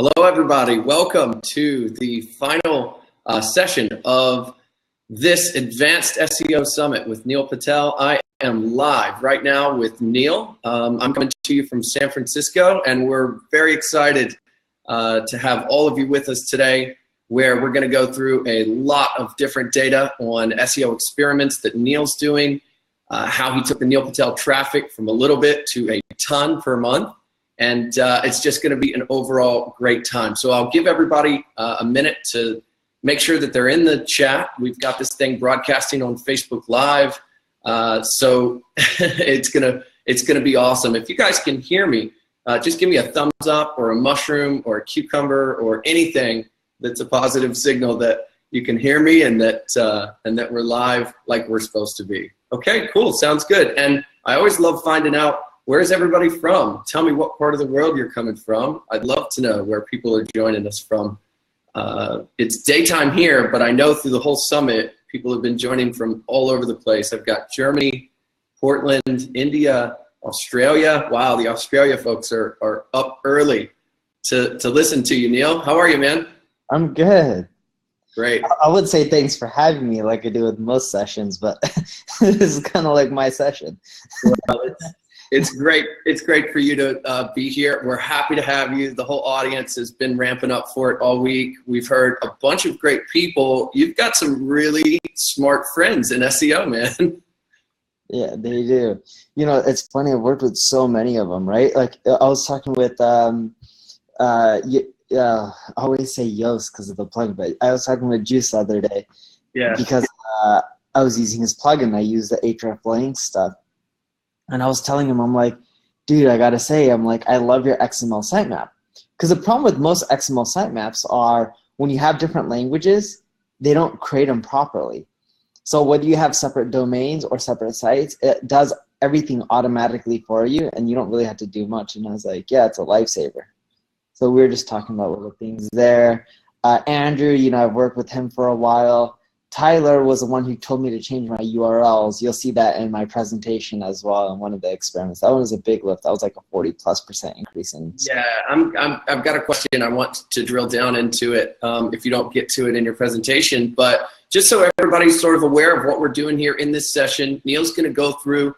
Hello, everybody. Welcome to the final session of this Advanced SEO Summit with Neil Patel. I am live right now with Neil. I'm coming to you from San Francisco, and we're very excited to have all of you with us today, where we're going to go through a lot of different data on SEO experiments that Neil's doing, how he took the Neil Patel traffic from a little bit to a ton per month. And it's just going to be an overall great time. So I'll give everybody a minute to make sure that they're in the chat. We've got this thing broadcasting on Facebook Live, so it's gonna be awesome. If you guys can hear me, just give me a thumbs up or a mushroom or a cucumber or anything that's a positive signal that you can hear me and that we're live like we're supposed to be. Okay, cool. Sounds good. And I always love finding out, where's everybody from? Tell me what part of the world you're coming from. I'd love to know where people are joining us from. It's daytime here, but I know through the whole summit, people have been joining from all over the place. I've got Germany, Portland, India, Australia. Wow, the Australia folks are up early to listen to you, Neil. How are you, man? I'm good. Great. I would say thanks for having me like I do with most sessions, but this is kind of like my session. Well, it's great. It's great for you to be here. We're happy to have you. The whole audience has been ramping up for it all week. We've heard a bunch of great people. You've got some really smart friends in SEO, man. Yeah, they do. You know, it's funny. I've worked with so many of them, right? Like I was talking with, I always say Yoast because of the plugin, but I was talking with Juice the other day. Yeah. Because I was using his plugin. I use the hreflang stuff. And I was telling him, I'm like, dude, I got to say, I'm like, I love your XML sitemap. Because the problem with most XML sitemaps are when you have different languages, they don't create them properly. So whether you have separate domains or separate sites, it does everything automatically for you, and you don't really have to do much. And I was like, yeah, it's a lifesaver. So we were just talking about little things there. Andrew, you know, I've worked with him for a while. Tyler was the one who told me to change my URLs. You'll see that in my presentation as well in one of the experiments. That one was a big lift. That was like a 40+% increase in. Yeah, I've got a question. I want to drill down into it if you don't get to it in your presentation. But just so everybody's sort of aware of what we're doing here in this session, Neil's going to go through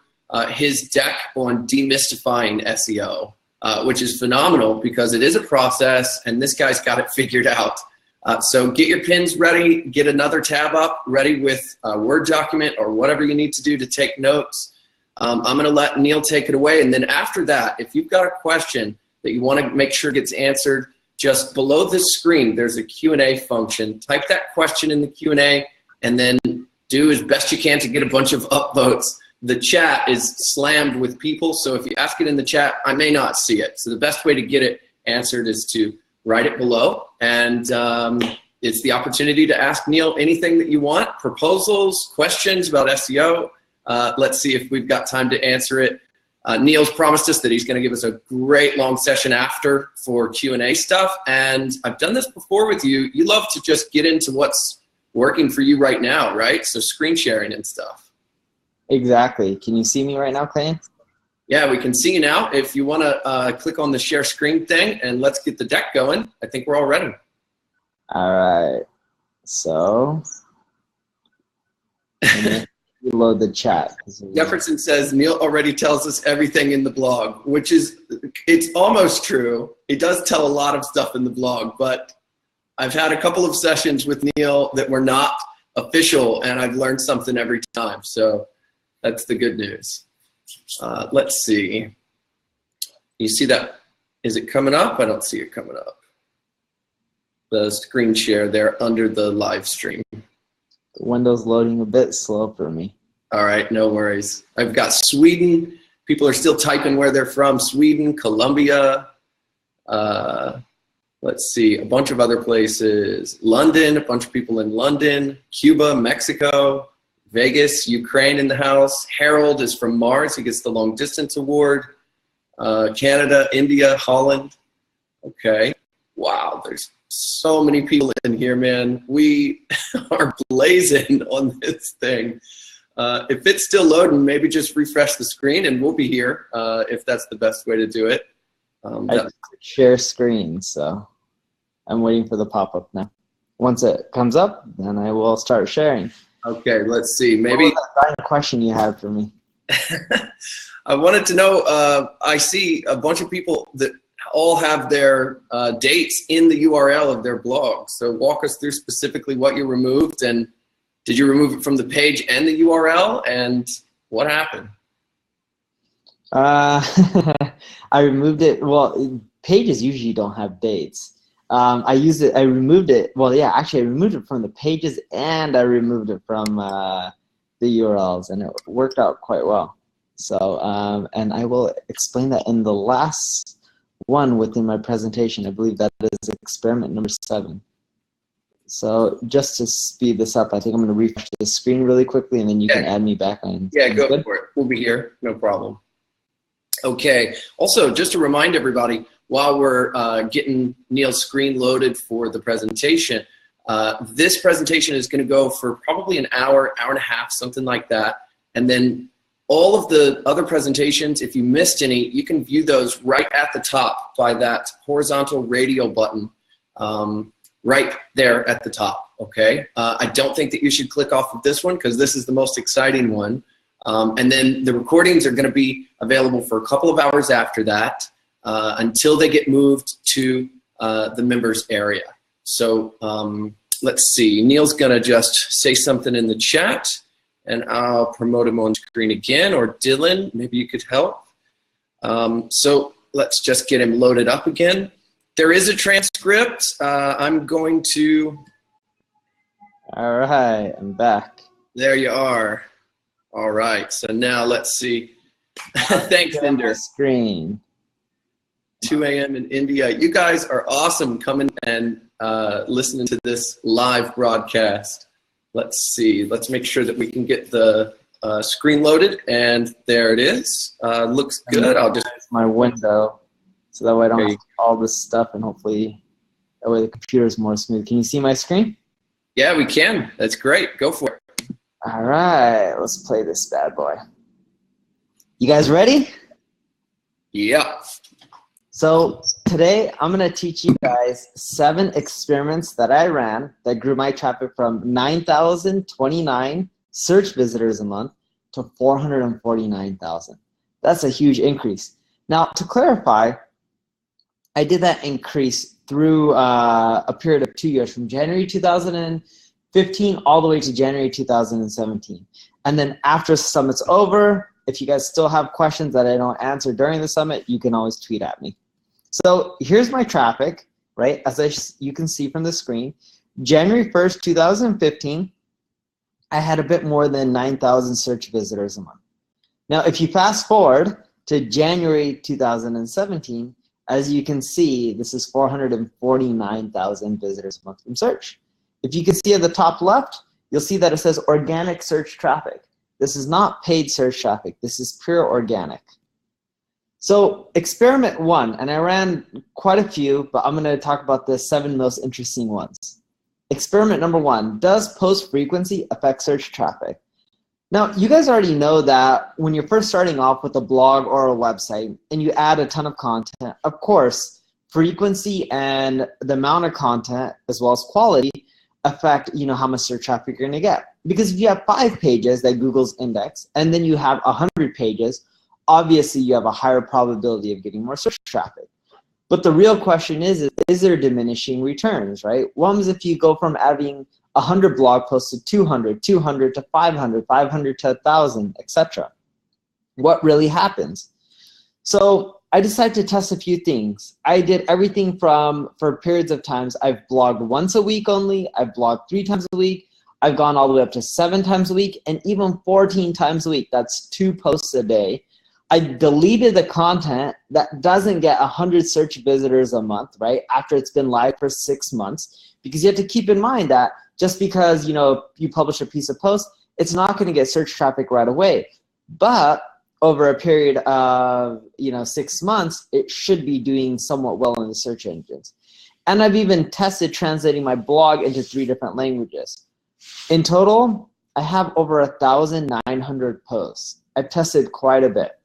his deck on demystifying SEO, which is phenomenal because it is a process, and this guy's got it figured out. So get your pins ready, get another tab up, ready with a Word document or whatever you need to do to take notes. I'm going to let Neil take it away. And then after that, if you've got a question that you want to make sure gets answered, just below this screen, there's a Q&A function. Type that question in the Q&A and then do as best you can to get a bunch of upvotes. The chat is slammed with people, so if you ask it in the chat, I may not see it. So the best way to get it answered is to write it below, and it's the opportunity to ask Neil anything that you want, proposals, questions about SEO. Let's see if we've got time to answer it. Neil's promised us that he's going to give us a great long session after for Q&A stuff, and I've done this before with you. You love to just get into what's working for you right now, right? So screen sharing and stuff. Exactly. Can you see me right now, Clayton? Yeah, we can see you now. If you want to click on the share screen thing, and let's get the deck going. I think we're all ready. All right. So load the chat. Jefferson says Neil already tells us everything in the blog, which is, it's almost true. He does tell a lot of stuff in the blog, but I've had a couple of sessions with Neil that were not official, and I've learned something every time. So that's the good news. Let's see. You see that? Is it coming up? I don't see it coming up. The screen share there under the live stream. The window's loading a bit slow for me. All right, no worries. I've got Sweden. People are still typing where they're from. Sweden, Colombia. Let's see, a bunch of other places. London, a bunch of people in London. Cuba, Mexico. Vegas, Ukraine in the house. Harold is from Mars. He gets the long distance award. Canada, India, Holland. Okay. Wow, there's so many people in here, man. We are blazing on this thing. If it's still loading, maybe just refresh the screen and we'll be here if that's the best way to do it. I just share screen, so. I'm waiting for the pop-up now. Once it comes up, then I will start sharing. Okay, let's see. Maybe what was that final question you had for me? I wanted to know, I see a bunch of people that all have their dates in the URL of their blog. So walk us through specifically what you removed, and did you remove it from the page and the URL, and what happened? I removed it. Well, pages usually don't have dates. I removed it. Well, yeah, actually I removed it from the pages and I removed it from the URLs, and it worked out quite well. So, and I will explain that in the last one within my presentation. I believe that is experiment number 7. So just to speed this up, I think I'm going to refresh the screen really quickly, and then you can add me back on. Yeah, go for it. We'll be here. No problem. Okay. Also, just to remind everybody, while we're getting Neil's screen loaded for the presentation, this presentation is going to go for probably an hour, hour and a half, something like that. And then all of the other presentations, if you missed any, you can view those right at the top by that horizontal radio button right there at the top, okay? I don't think that you should click off of this one because this is the most exciting one. And then the recordings are going to be available for a couple of hours after that until they get moved to the members area. So let's see, Neil's going to just say something in the chat, and I'll promote him on screen again, or Dylan, maybe you could help. So let's just get him loaded up again. There is a transcript. I'm going to... All right, I'm back. There you are. All right, so now let's see. Thanks, Inder. Screen. 2 a.m. in India. You guys are awesome coming and listening to this live broadcast. Let's see. Let's make sure that we can get the screen loaded, and there it is. Looks good. I'll just my window, so that way I don't have all this stuff, and hopefully that way the computer is more smooth. Can you see my screen? Yeah, we can. That's great. Go for it. All right, let's play this bad boy. You guys ready? Yeah. So today I'm going to teach you guys 7 experiments that I ran that grew my traffic from 9,029 search visitors a month to 449,000. That's a huge increase. Now, to clarify, I did that increase through a period of 2 years, from January 2015 all the way to January 2017. And then after the summit's over, if you guys still have questions that I don't answer during the summit, you can always tweet at me. So here's my traffic, right? As you can see from the screen, January 1st, 2015, I had a bit more than 9,000 search visitors a month. Now, if you fast forward to January 2017, as you can see, this is 449,000 visitors a month from search. If you can see at the top left, you'll see that it says organic search traffic. This is not paid search traffic. This is pure organic. So experiment 1, and I ran quite a few, but I'm going to talk about the 7 most interesting ones. Experiment number 1, does post frequency affect search traffic? Now, you guys already know that when you're first starting off with a blog or a website and you add a ton of content, of course, frequency and the amount of content as well as quality affect how much search traffic you're going to get. Because if you have 5 pages that Google's index and then you have 100 pages, obviously you have a higher probability of getting more search traffic. But the real question is there diminishing returns, right? One is if you go from having 100 blog posts to 200, 200 to 500, 500 to 1,000, etc. What really happens? So I decided to test a few things. I did everything for periods of times, I've blogged once a week only, I've blogged 3 times a week, I've gone all the way up to 7 times a week, and even 14 times a week. That's 2 posts a day. I deleted the content that doesn't get 100 search visitors a month, right, after it's been live for 6 months, because you have to keep in mind that just because you publish a piece of post, it's not going to get search traffic right away. But over a period of 6 months, it should be doing somewhat well in the search engines. And I've even tested translating my blog into 3 different languages. In total, I have over 1,900 posts. I've tested quite a bit.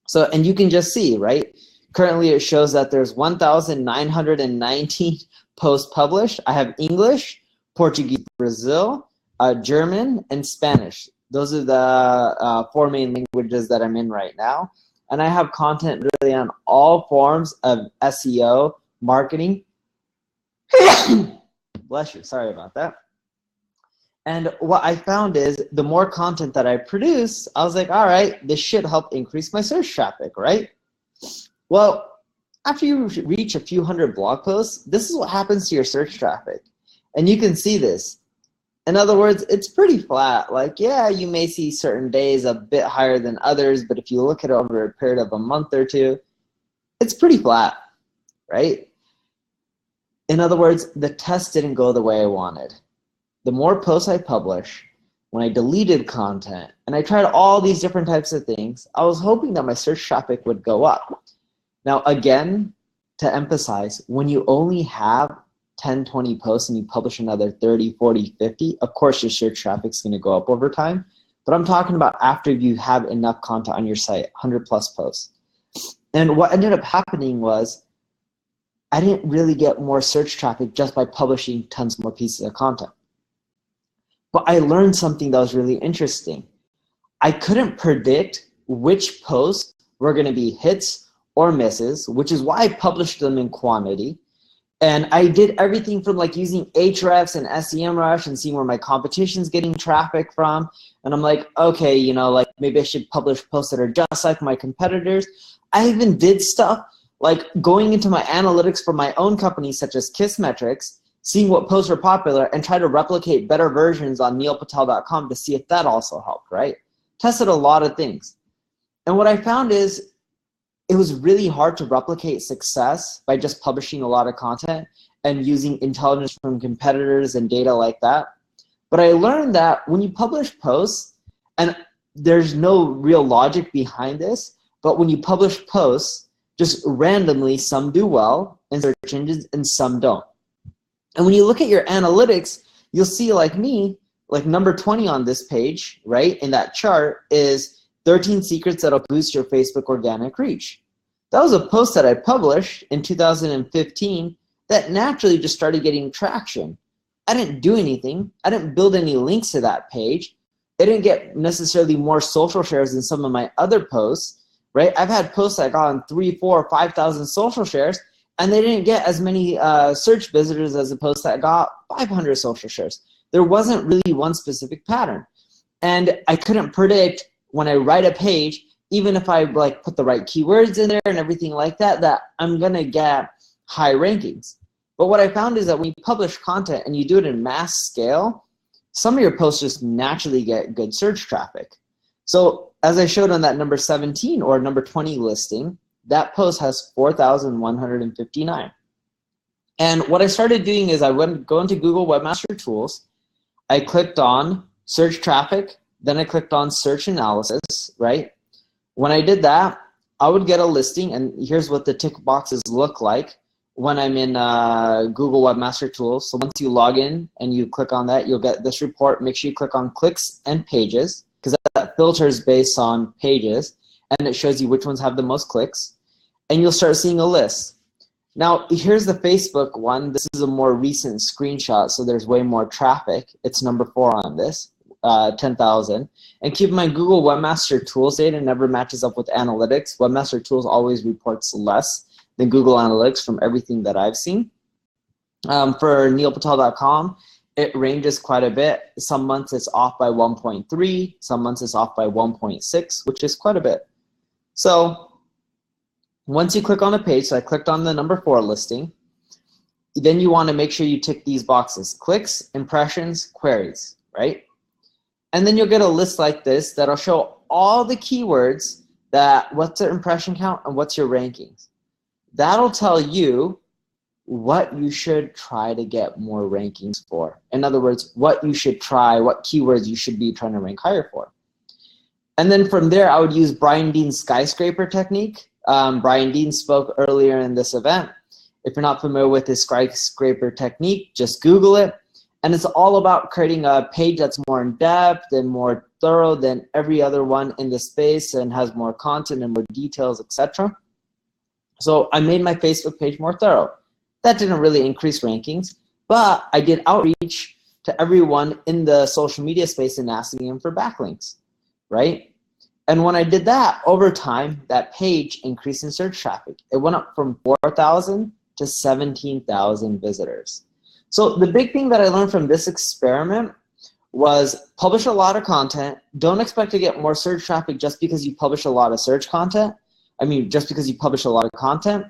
So, and you can just see, right? Currently, it shows that there's 1,919 posts published, I have English, Portuguese, Brazil, German, and Spanish. Those are the 4 main languages that I'm in right now. And I have content really on all forms of SEO, marketing. Bless you, sorry about that. And what I found is the more content that I produce, I was like, all right, this should help increase my search traffic, right? Well, after you reach a few hundred blog posts, this is what happens to your search traffic. And you can see this. In other words, it's pretty flat. Like, yeah, you may see certain days a bit higher than others, but if you look at it over a period of a month or two, it's pretty flat, right? In other words, the test didn't go the way I wanted. The more posts I publish, when I deleted content, and I tried all these different types of things, I was hoping that my search traffic would go up. Now, again, to emphasize, when you only have 10, 20 posts and you publish another 30, 40, 50, of course your search traffic is going to go up over time. But I'm talking about after you have enough content on your site, 100 plus posts. And what ended up happening was I didn't really get more search traffic just by publishing tons more pieces of content. But I learned something that was really interesting. I couldn't predict which posts were going to be hits or misses, which is why I published them in quantity. And I did everything from like using Ahrefs and SEMrush and seeing where my competition's getting traffic from. And I'm like, okay, you know, like maybe I should publish posts that are just like my competitors. I even did stuff like going into my analytics for my own company, such as Kissmetrics, seeing what posts were popular and try to replicate better versions on neilpatel.com to see if that also helped, right? Tested a lot of things. And what I found is it was really hard to replicate success by just publishing a lot of content and using intelligence from competitors and data like that. But I learned that when you publish posts, and there's no real logic behind this, but when you publish posts, just randomly, some do well in search engines and some don't. And when you look at your analytics, you'll see like me, like number 20 on this page, right, in that chart is 13 secrets that'll boost your Facebook organic reach. That was a post that I published in 2015 that naturally just started getting traction. I didn't do anything. I didn't build any links to that page. It didn't get necessarily more social shares than some of my other posts, right? I've had posts that got on 3, 4, 5,000 social shares, and they didn't get as many search visitors as a post that got 500 social shares. There wasn't really one specific pattern. And I couldn't predict when I write a page, even if I like put the right keywords in there and everything like that, that I'm gonna get high rankings. But what I found is that when you publish content and you do it in mass scale, some of your posts just naturally get good search traffic. So as I showed on that number 17 or number 20 listing, that post has 4,159. And what I started doing is I went go into Google Webmaster Tools, I clicked on search traffic, then I clicked on search analysis, right? When I did that, I would get a listing, and here's what the tick boxes look like when I'm in Google Webmaster Tools. So once you log in and you click on that, you'll get this report. Make sure you click on clicks and pages, because that filters based on pages, and it shows you which ones have the most clicks, and you'll start seeing a list. Now, here's the Facebook one. This is a more recent screenshot, so there's way more traffic. It's number 4 on this, 10,000. And keep in mind, Google Webmaster Tools data never matches up with analytics. Webmaster Tools always reports less than Google Analytics from everything that I've seen. For neilpatel.com, it ranges quite a bit. Some months it's off by 1.3, some months it's off by 1.6, which is quite a bit. So once you click on a page, so I clicked on the number 4 listing, then you want to make sure you tick these boxes: clicks, impressions, queries, right? And then you'll get a list like this that'll show all the keywords that what's their impression count and what's your rankings. That'll tell you what you should try to get more rankings for. In other words, what you should try, what keywords you should be trying to rank higher for. And then from there, I would use Brian Dean's skyscraper technique. Brian Dean spoke earlier in this event. If you're not familiar with his skyscraper technique, just Google it. And it's all about creating a page that's more in depth and more thorough than every other one in the space and has more content and more details, etc. So I made my Facebook page more thorough. That didn't really increase rankings, but I did outreach to everyone in the social media space and asking them for backlinks, right? And when I did that, over time, that page increased in search traffic. It went up from 4,000 to 17,000 visitors. So the big thing that I learned from this experiment was publish a lot of content. Don't expect to get more search traffic just because you publish a lot of search content. I mean, just because you publish a lot of content,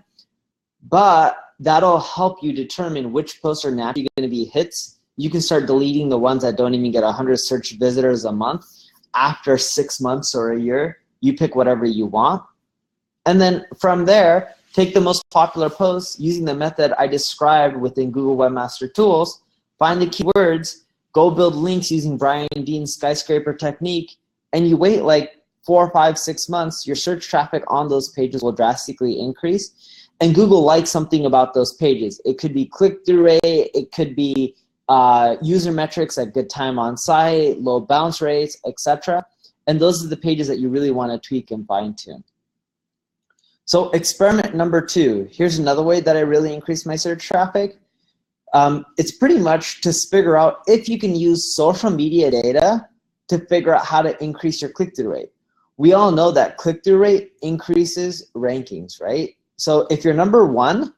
but that'll help you determine which posts are naturally going to be hits. You can start deleting the ones that don't even get 100 search visitors a month. After 6 months or a year, you pick whatever you want. And then from there, take the most popular posts using the method I described within Google Webmaster Tools, find the keywords, go build links using Brian Dean's skyscraper technique, and you wait like 4, 5, 6 months, your search traffic on those pages will drastically increase. And Google likes something about those pages. It could be click-through rate, it could be user metrics like good time on site, low bounce rates, etc. And those are the pages that you really want to tweak and fine tune. So experiment number 2, here's another way that I really increased my search traffic. It's pretty much to figure out if you can use social media data to figure out how to increase your click-through rate. We all know that click-through rate increases rankings, right? So if you're number 1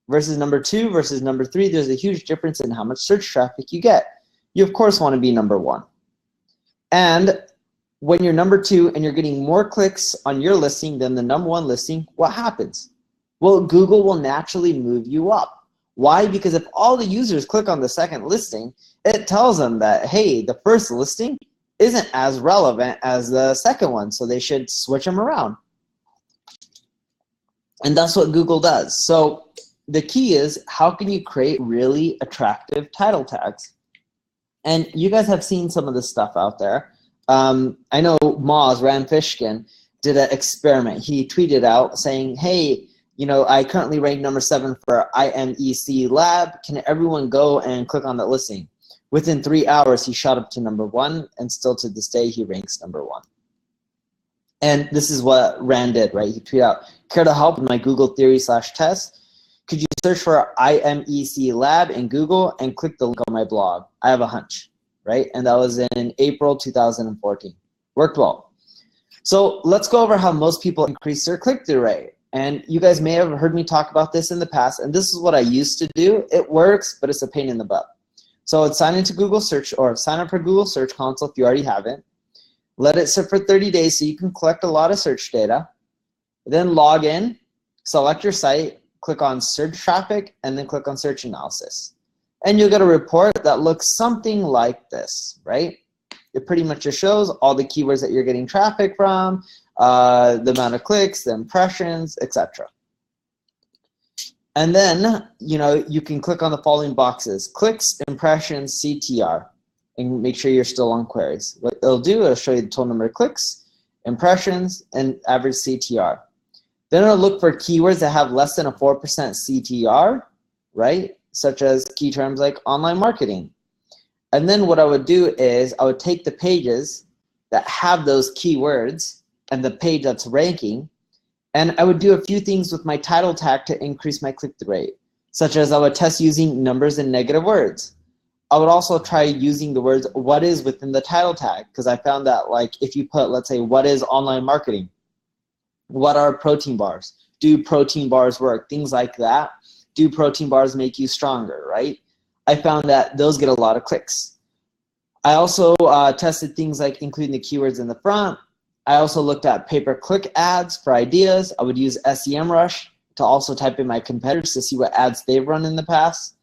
versus number 2 versus number 3, there's a huge difference in how much search traffic you get. You of course want to be number 1. And when you're number 2 and you're getting more clicks on your listing than the number 1 listing, what happens? Well, Google will naturally move you up. Why? Because if all the users click on the second listing, it tells them that, hey, the first listing isn't as relevant as the second one, so they should switch them around. And that's what Google does. So the key is, how can you create really attractive title tags? And you guys have seen some of this stuff out there. I know Moz, Rand Fishkin, did an experiment. He tweeted out saying, hey, you know, I currently rank number 7 for IMEC Lab. Can everyone go and click on that listing? Within 3 hours, he shot up to number 1, and still to this day, he ranks number 1. And this is what Rand did, right? He tweeted out, care to help with my Google theory/test? Could you search for IMEC Lab in Google and click the link on my blog? I have a hunch, right? And that was in April 2014. Worked well. So let's go over how most people increase their click-through rate. And you guys may have heard me talk about this in the past, and this is what I used to do. It works, but it's a pain in the butt. So I'd sign into Google Search, or sign up for Google Search Console if you already haven't. Let it sit for 30 days so you can collect a lot of search data. Then log in, select your site, click on search traffic, and then click on search analysis. And you'll get a report that looks something like this, right? It pretty much just shows all the keywords that you're getting traffic from, the amount of clicks, the impressions, etc. And then, you know, you can click on the following boxes: clicks, impressions, CTR, and make sure you're still on queries. What it'll do, it'll show you the total number of clicks, impressions, and average CTR. Then it'll look for keywords that have less than a 4% CTR, right? Such as key terms like online marketing. And then what I would do is I would take the pages that have those keywords and the page that's ranking, and I would do a few things with my title tag to increase my click-through rate, such as I would test using numbers and negative words. I would also try using the words "what is" within the title tag, because I found that, like, if you put, let's say, "what is online marketing?" "What are protein bars?" "Do protein bars work?" Things like that. "Do protein bars make you stronger?" Right? I found that those get a lot of clicks. I also tested things like including the keywords in the front. I also looked at pay-per-click ads for ideas. I would use SEMrush to also type in my competitors to see what ads they've run in the past,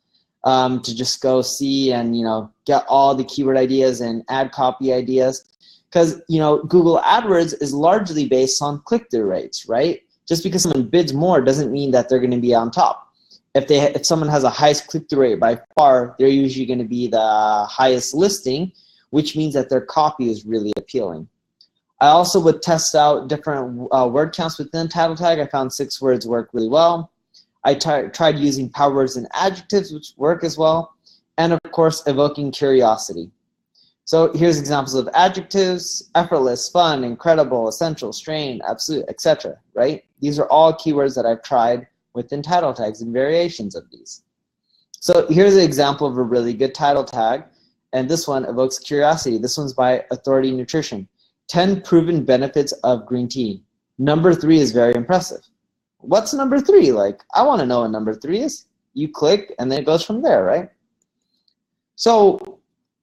to just go see and, you know, get all the keyword ideas and ad copy ideas. Because, you know, Google AdWords is largely based on click-through rates, right? Just because someone bids more doesn't mean that they're going to be on top. If someone has a highest click-through rate by far, they're usually going to be the highest listing, which means that their copy is really appealing. I also would test out different word counts within title tag. I found 6 words work really well. I tried using power words and adjectives, which work as well. And of course, evoking curiosity. So here's examples of adjectives: effortless, fun, incredible, essential, strange, absolute, etc. Right? These are all keywords that I've tried within title tags and variations of these. So here's an example of a really good title tag, and this one evokes curiosity. This one's by Authority Nutrition. 10 proven benefits of green tea. Number 3 is very impressive. What's number 3? Like, I want to know what number 3 is. You click, and then it goes from there, right? So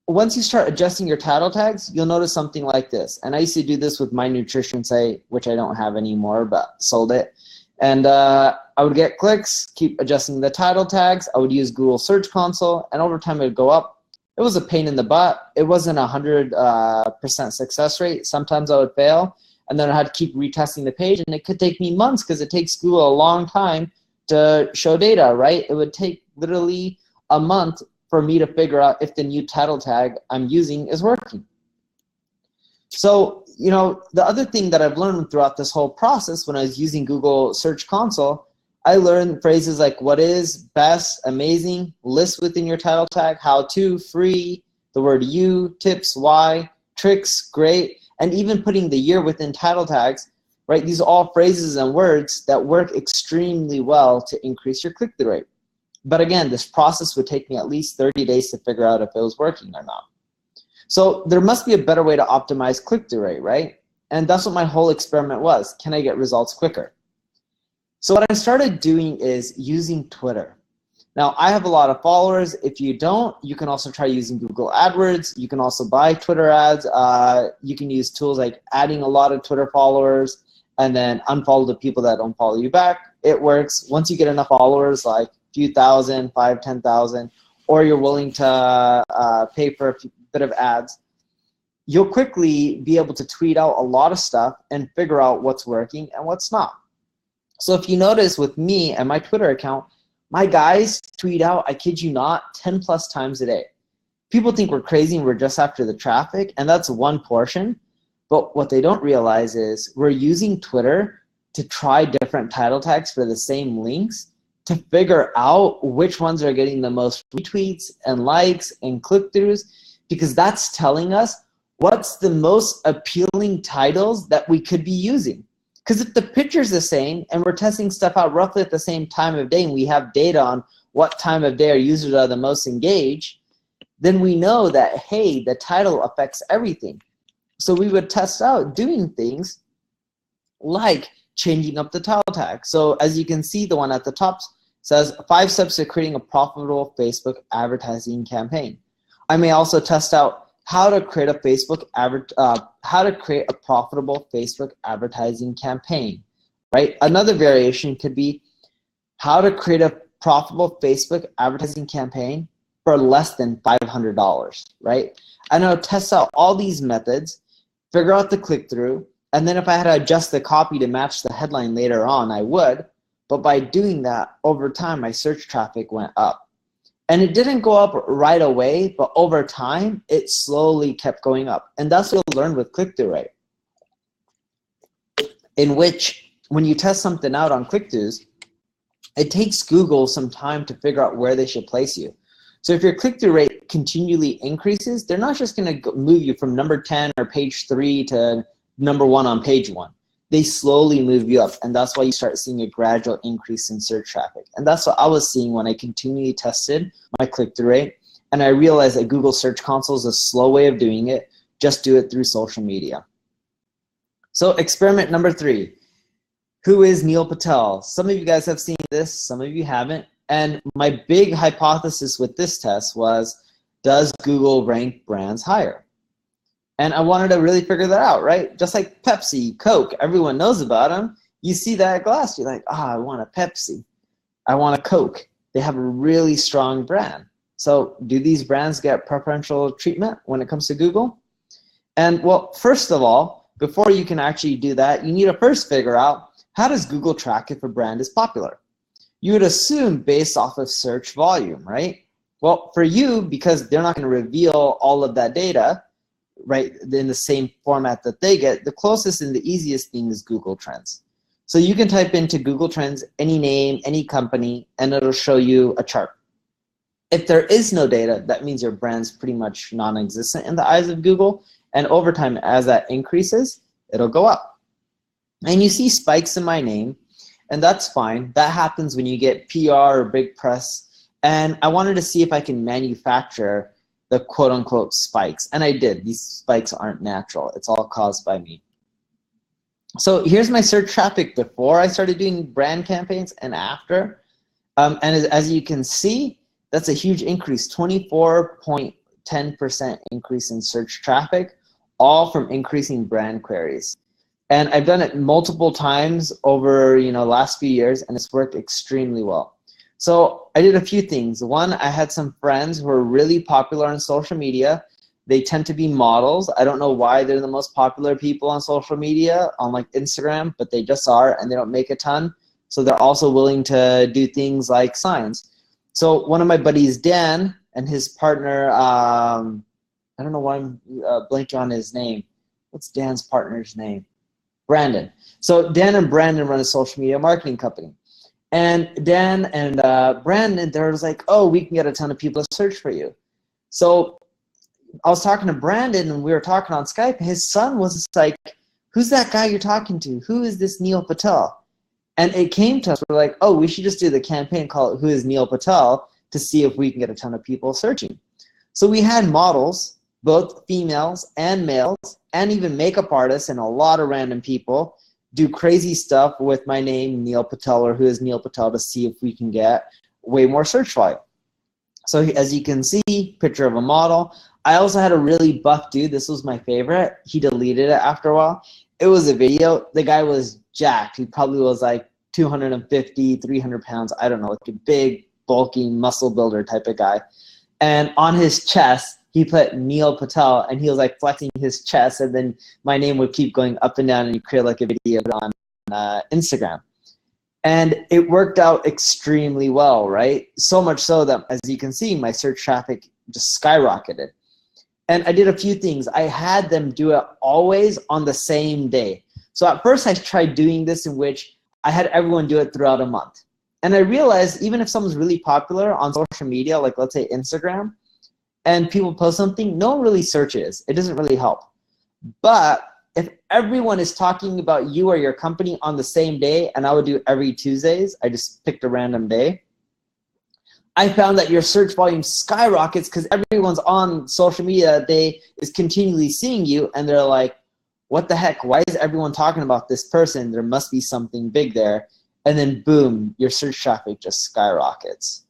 once you start adjusting your title tags, you'll notice something like this. And I used to do this with my nutrition site, which I don't have anymore, but sold it. And I would get clicks, keep adjusting the title tags. I would use Google Search Console, and over time it would go up. It was a pain in the butt. It wasn't 100% success rate. Sometimes I would fail, and then I had to keep retesting the page, and it could take me months because it takes Google a long time to show data, right? It would take literally a month for me to figure out if the new title tag I'm using is working. So, you know, the other thing that I've learned throughout this whole process when I was using Google Search Console, I learned phrases like what is, best, amazing, list within your title tag, how to, free, the word you, tips, why, tricks, great, and even putting the year within title tags, right? These are all phrases and words that work extremely well to increase your click-through rate. But again, this process would take me at least 30 days to figure out if it was working or not. So there must be a better way to optimize click-through rate, right? And that's what my whole experiment was. Can I get results quicker? So what I started doing is using Twitter. Now, I have a lot of followers. If you don't, you can also try using Google AdWords. You can also buy Twitter ads. You can use tools like adding a lot of Twitter followers and then unfollow the people that don't follow you back. It works. Once you get enough followers, like a few thousand, 5,000, 10,000, or you're willing to pay for a bit of ads, you'll quickly be able to tweet out a lot of stuff and figure out what's working and what's not. So if you notice with me and my Twitter account, my guys tweet out, I kid you not, 10 plus times a day. People think we're crazy and we're just after the traffic, and that's one portion. But what they don't realize is we're using Twitter to try different title tags for the same links to figure out which ones are getting the most retweets and likes and click-throughs, because that's telling us what's the most appealing titles that we could be using. Because if the picture's the same and we're testing stuff out roughly at the same time of day and we have data on what time of day our users are the most engaged, then we know that, hey, the title affects everything. So we would test out doing things like changing up the title tag. So as you can see, the one at the top says 5 steps to creating a profitable Facebook advertising campaign. I may also test out how to create a profitable Facebook advertising campaign, right? Another variation could be how to create a profitable Facebook advertising campaign for less than $500, right? And I'll test out all these methods, figure out the click-through, and then if I had to adjust the copy to match the headline later on, I would. But by doing that, over time, my search traffic went up. And it didn't go up right away, but over time, it slowly kept going up. And that's what you'll learn with click-through rate, in which when you test something out on click-throughs, it takes Google some time to figure out where they should place you. So if your click-through rate continually increases, they're not just going to move you from number 10 or page 3 to number 1 on page 1. They slowly move you up, and that's why you start seeing a gradual increase in search traffic. And that's what I was seeing when I continually tested my click-through rate, and I realized that Google Search Console is a slow way of doing it. Just do it through social media. So experiment number 3. Who is Neil Patel? Some of you guys have seen this, some of you haven't. And my big hypothesis with this test was, does Google rank brands higher? And I wanted to really figure that out, right? Just like Pepsi, Coke, everyone knows about them. You see that glass, you're like, I want a Pepsi. I want a Coke. They have a really strong brand. So do these brands get preferential treatment when it comes to Google? And well, first of all, before you can actually do that, you need to first figure out, how does Google track if a brand is popular? You would assume based off of search volume, right? Well, for you, because they're not going to reveal all of that data, right, in the same format that they get, the closest and the easiest thing is Google Trends. So you can type into Google Trends any name, any company, and it'll show you a chart. If there is no data, that means your brand's pretty much non-existent in the eyes of Google, and over time, as that increases, it'll go up. And you see spikes in my name, and that's fine. That happens when you get PR or big press. And I wanted to see if I can manufacture the quote unquote spikes. And I did. These spikes aren't natural. It's all caused by me. So here's my search traffic before I started doing brand campaigns and after. And as you can see, that's a huge increase, 24.10% increase in search traffic, all from increasing brand queries. And I've done it multiple times over last few years, and it's worked extremely well. So I did a few things. One, I had some friends who are really popular on social media. They tend to be models. I don't know why they're the most popular people on social media, on like Instagram, but they just are, and they don't make a ton. So they're also willing to do things like signs. So one of my buddies, Dan, and his partner, I don't know why I'm blanking on his name. What's Dan's partner's name? Brandon. So Dan and Brandon run a social media marketing company. And Dan and Brandon, they're like, oh, we can get a ton of people to search for you. So I was talking to Brandon, and we were talking on Skype. His son was just like, who's that guy you're talking to? Who is this Neil Patel? And it came to us. We're like, oh, we should just do the campaign, call it Who is Neil Patel, to see if we can get a ton of people searching. So we had models, both females and males, and even makeup artists and a lot of random people do crazy stuff with my name, Neil Patel, or Who is Neil Patel, to see if we can get way more search volume. So as you can see, picture of a model. I also had a really buff dude. This was my favorite. He deleted it after a while. It was a video. The guy was jacked. He probably was like 250, 300 pounds. I don't know, like a big, bulky muscle builder type of guy. And on his chest, he put Neil Patel, and he was like flexing his chest, and then my name would keep going up and down, and he created like a video on Instagram. And it worked out extremely well, right? So much so that, as you can see, my search traffic just skyrocketed. And I did a few things. I had them do it always on the same day. So at first I tried doing this in which I had everyone do it throughout a month. And I realized even if someone's really popular on social media, like let's say Instagram, and people post something, no one really searches. It doesn't really help. But if everyone is talking about you or your company on the same day, and I would do every Tuesdays, I just picked a random day, I found that your search volume skyrockets because everyone's on social media that day is continually seeing you, and they're like, what the heck? Why is everyone talking about this person? There must be something big there. And then boom, your search traffic just skyrockets,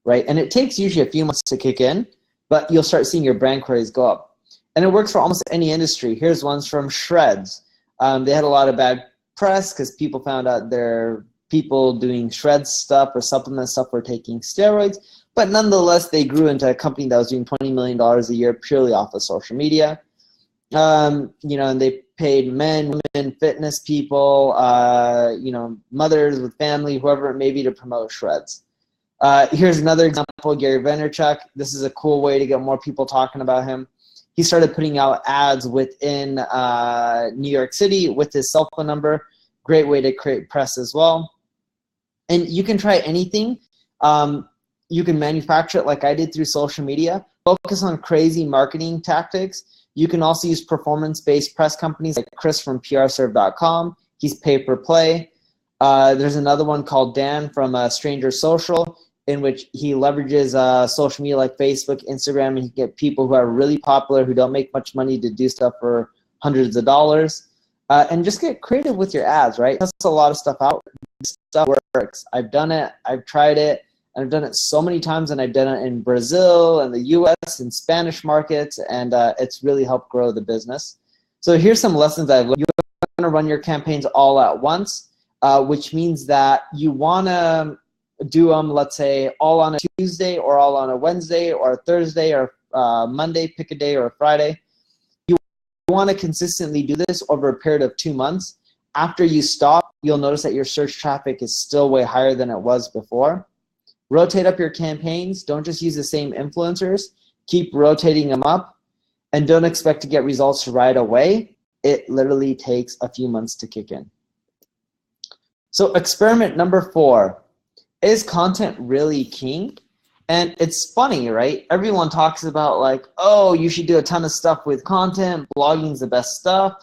right? And it takes usually a few months to kick in, but you'll start seeing your brand queries go up. And it works for almost any industry. Here's ones from Shreds. They had a lot of bad press because people found out their people doing Shreds stuff or supplement stuff were taking steroids. But nonetheless, they grew into a company that was doing $20 million a year purely off of social media. And they paid men, women, fitness people, mothers with family, whoever it may be, to promote Shreds. Here's another example, Gary Vaynerchuk. This is a cool way to get more people talking about him. He started putting out ads within New York City with his cell phone number. Great way to create press as well. And you can try anything. You can manufacture it like I did through social media. Focus on crazy marketing tactics. You can also use performance-based press companies like Chris from prserve.com. He's pay-per-play. There's another one called Dan from Stranger Social, in which he leverages social media like Facebook, Instagram, and he can get people who are really popular, who don't make much money, to do stuff for hundreds of dollars. And just get creative with your ads, right? That's a lot of stuff out. This stuff works. I've done it. I've tried it. And I've done it so many times, and I've done it in Brazil and the US and Spanish markets, and it's really helped grow the business. So here's some lessons I've learned. You want to run your campaigns all at once, which means that you want to do them, let's say, all on a Tuesday or all on a Wednesday or a Thursday or Monday, pick a day, or a Friday. You want to consistently do this over a period of 2 months. After you stop, you'll notice that your search traffic is still way higher than it was before. Rotate up your campaigns. Don't just use the same influencers. Keep rotating them up, and don't expect to get results right away. It literally takes a few months to kick in. So experiment number 4. Is content really king? And it's funny, right? Everyone talks about like, oh, you should do a ton of stuff with content. Blogging's the best stuff.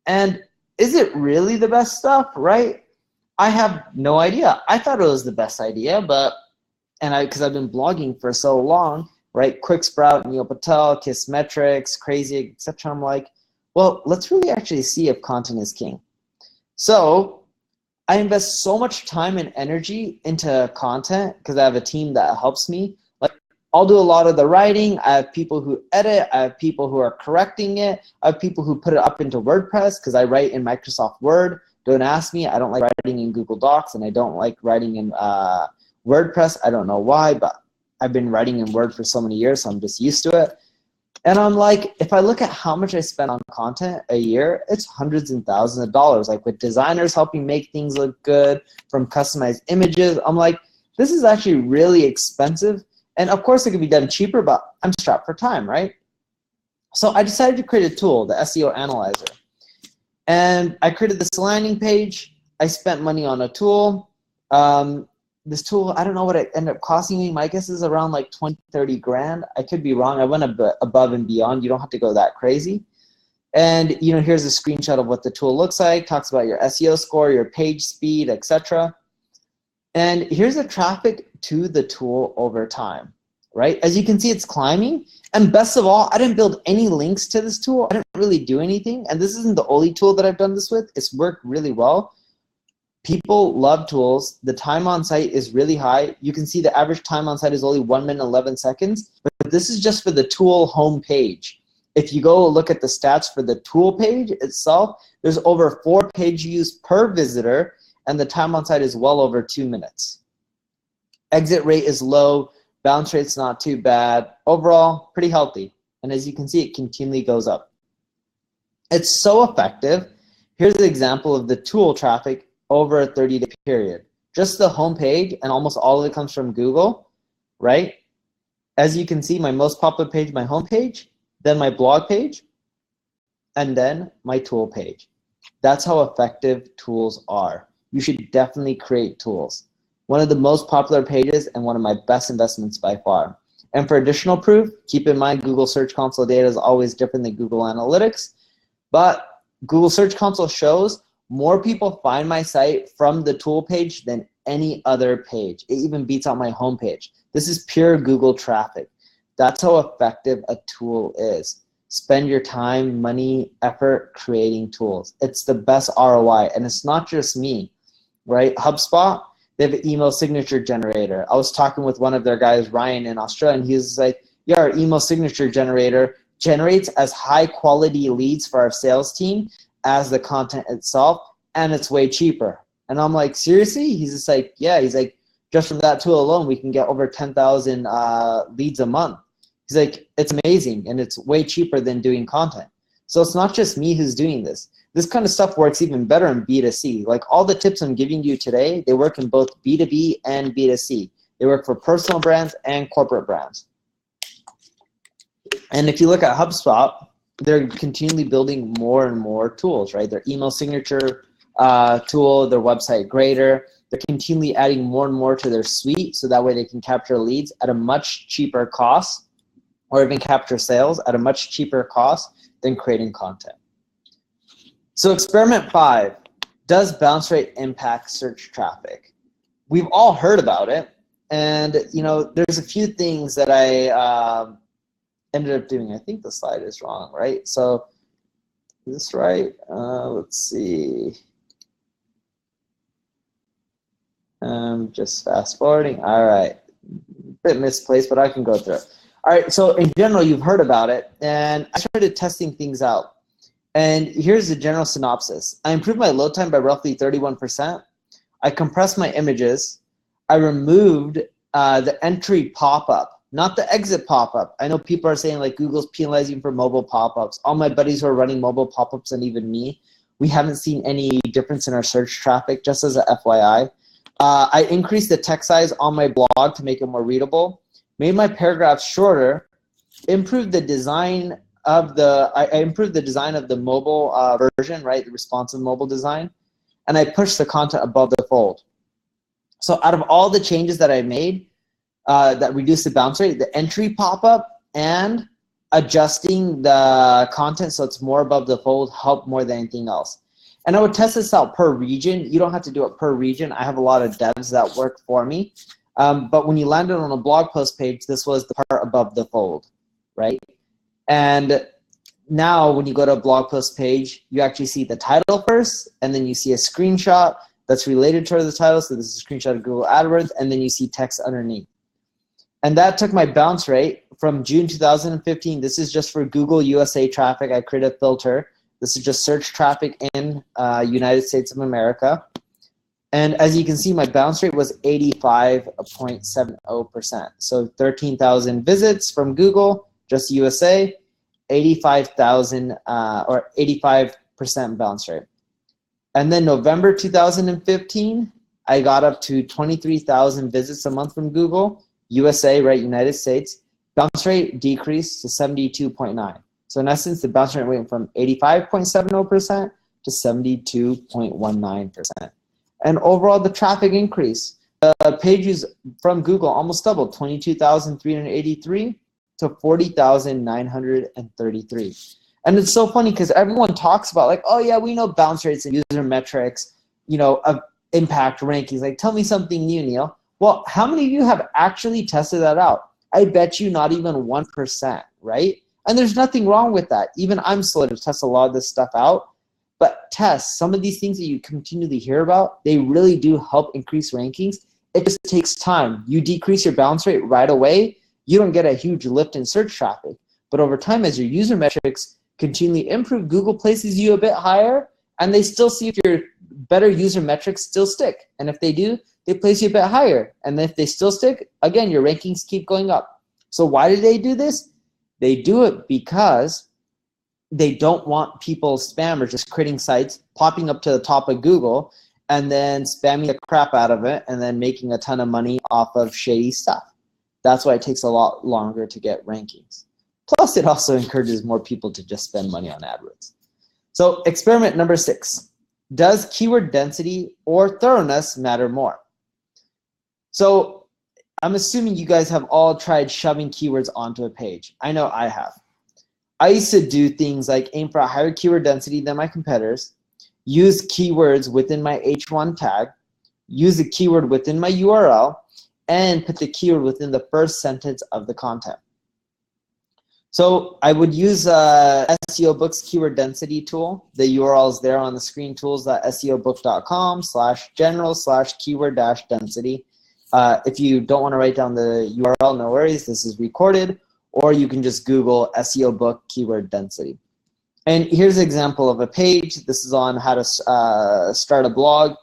And is it really the best stuff, right? I have no idea. I thought it was the best idea, because I've been blogging for so long, right? Quick Sprout, Neil Patel, Kissmetrics, Crazy, etc. I'm like, well, let's really actually see if content is king. So I invest so much time and energy into content because I have a team that helps me. Like, I'll do a lot of the writing. I have people who edit. I have people who are correcting it. I have people who put it up into WordPress because I write in Microsoft Word. Don't ask me. I don't like writing in Google Docs, and I don't like writing in WordPress. I don't know why, but I've been writing in Word for so many years, so I'm just used to it. And I'm like, if I look at how much I spend on content a year, it's hundreds and thousands of dollars. Like with designers helping make things look good, from customized images. I'm like, this is actually really expensive. And of course it could be done cheaper, but I'm strapped for time, right? So I decided to create a tool, the SEO Analyzer. And I created this landing page. I spent money on a tool. This tool, I don't know what it ended up costing me. My guess is around like 20, 30 grand. I could be wrong. I went above and beyond. You don't have to go that crazy. And here's a screenshot of what the tool looks like. Talks about your SEO score, your page speed, etc. And here's the traffic to the tool over time, right? As you can see, it's climbing. And best of all, I didn't build any links to this tool. I didn't really do anything. And this isn't the only tool that I've done this with. It's worked really well. People love tools. The time on site is really high. You can see the average time on site is only 1 minute 11 seconds, but this is just for the tool home page. If you go look at the stats for the tool page itself, there's over 4 page views per visitor, and the time on site is well over 2 minutes. Exit rate is low. Bounce rate's not too bad. Overall, pretty healthy. And as you can see, it continually goes up. It's so effective. Here's an example of the tool traffic over a 30-day period. Just the home page, and almost all of it comes from Google, right? As you can see, my most popular page, my home page, then my blog page, and then my tool page. That's how effective tools are. You should definitely create tools. One of the most popular pages and one of my best investments by far. And for additional proof, keep in mind Google Search Console data is always different than Google Analytics, but Google Search Console shows more people find my site from the tool page than any other page. It even beats out my home page. This is pure Google traffic. That's how effective a tool is. Spend your time, money, effort creating tools. It's the best ROI, and it's not just me, right? HubSpot, they have an email signature generator. I was talking with one of their guys, Ryan, in Australia, and he was like, yeah, our email signature generator generates as high quality leads for our sales team as the content itself, and it's way cheaper. And I'm like, seriously? He's just like, yeah. He's like, just from that tool alone, we can get over 10,000 leads a month. He's like, it's amazing, and it's way cheaper than doing content. So it's not just me who's doing this. This kind of stuff works even better in B2C. Like all the tips I'm giving you today, they work in both B2B and B2C. They work for personal brands and corporate brands. And if you look at HubSpot, they're continually building more and more tools, right? Their email signature tool, their website grader. They're continually adding more and more to their suite, so that way they can capture leads at a much cheaper cost, or even capture sales at a much cheaper cost than creating content. So experiment 5, does bounce rate impact search traffic? We've all heard about it, and there's a few things that I ended up doing. I think the slide is wrong, right? So is this right? Let's see. Just fast forwarding. All right, bit misplaced, but I can go through it. All right, so in general, you've heard about it, and I started testing things out. And here's the general synopsis. I improved my load time by roughly 31%. I compressed my images. I removed the entry pop-up, not the exit pop-up. I know people are saying like Google's penalizing for mobile pop-ups. All my buddies who are running mobile pop-ups, and even me, we haven't seen any difference in our search traffic, just as a FYI. I increased the text size on my blog to make it more readable, made my paragraphs shorter, improved the design of I improved the design of the mobile version, right, the responsive mobile design, and I pushed the content above the fold. So out of all the changes that I made that reduced the bounce rate, the entry pop-up and adjusting the content so it's more above the fold helped more than anything else. And I would test this out per region. You don't have to do it per region. I have a lot of devs that work for me. But when you landed on a blog post page, this was the part above the fold, right? And now when you go to a blog post page, you actually see the title first, and then you see a screenshot that's related to the title. So this is a screenshot of Google AdWords, and then you see text underneath. And that took my bounce rate from June 2015. This is just for Google USA traffic. I created a filter. This is just search traffic in United States of America. And as you can see, my bounce rate was 85.70%. So 13,000 visits from Google, just USA, 85,000 or 85% bounce rate. And then November 2015, I got up to 23,000 visits a month from Google, USA, right, United States. Bounce rate decreased to 72.9. So in essence, the bounce rate went from 85.70% to 72.19%. And overall, the traffic increased. Pages from Google almost doubled, 22,383 to 40,933. And it's so funny because everyone talks about like, oh yeah, we know bounce rates and user metrics, you know, of impact rankings. Like, tell me something new, Neil. Well, how many of you have actually tested that out? I bet you not even 1%, right? And there's nothing wrong with that. Even I'm slow to test a lot of this stuff out. But test some of these things that you continually hear about. They really do help increase rankings. It just takes time. You decrease your bounce rate right away, you don't get a huge lift in search traffic. But over time, as your user metrics continually improve, Google places you a bit higher, and they still see if your better user metrics still stick. And if they do, they place you a bit higher. And if they still stick, again, your rankings keep going up. So why do they do this? They do it because they don't want people, spammers, just creating sites, popping up to the top of Google, and then spamming the crap out of it, and then making a ton of money off of shady stuff. That's why it takes a lot longer to get rankings. Plus, it also encourages more people to just spend money on AdWords. So experiment number 6. Does keyword density or thoroughness matter more? So I'm assuming you guys have all tried shoving keywords onto a page. I know I have. I used to do things like aim for a higher keyword density than my competitors, use keywords within my H1 tag, use a keyword within my URL, and put the keyword within the first sentence of the content. So I would use SEO Book's keyword density tool. The URL is there on the screen, tools.seobook.com/general/keyword-density. If you don't want to write down the URL, no worries, this is recorded. Or you can just Google SEO Book keyword density. And here's an example of a page. This is on how to start a blog.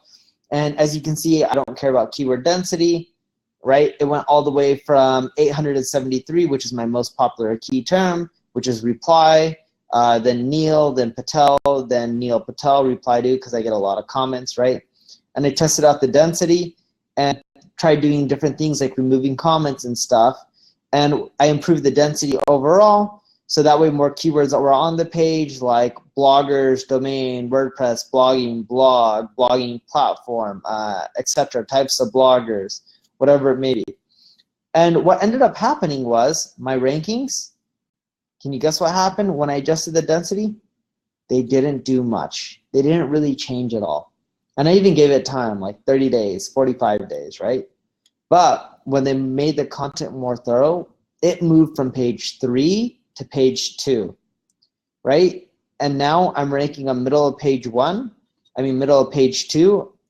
And as you can see, I don't care about keyword density, right? It went all the way from 873, which is my most popular key term, which is reply, then Neil, then Patel, then Neil Patel, reply to, because I get a lot of comments, right? And I tested out the density and tried doing different things like removing comments and stuff. And I improved the density overall, so that way more keywords that were on the page, like bloggers, domain, WordPress, blogging, blog, blogging platform, etc., types of bloggers, whatever it may be. And what ended up happening was my rankings, can you guess what happened when I adjusted the density? They didn't do much. They didn't really change at all. And I even gave it time, like 30 days, 45 days, right? But when they made the content more thorough, it moved from page 3 to page 2, right? And now I'm ranking on middle of page 2,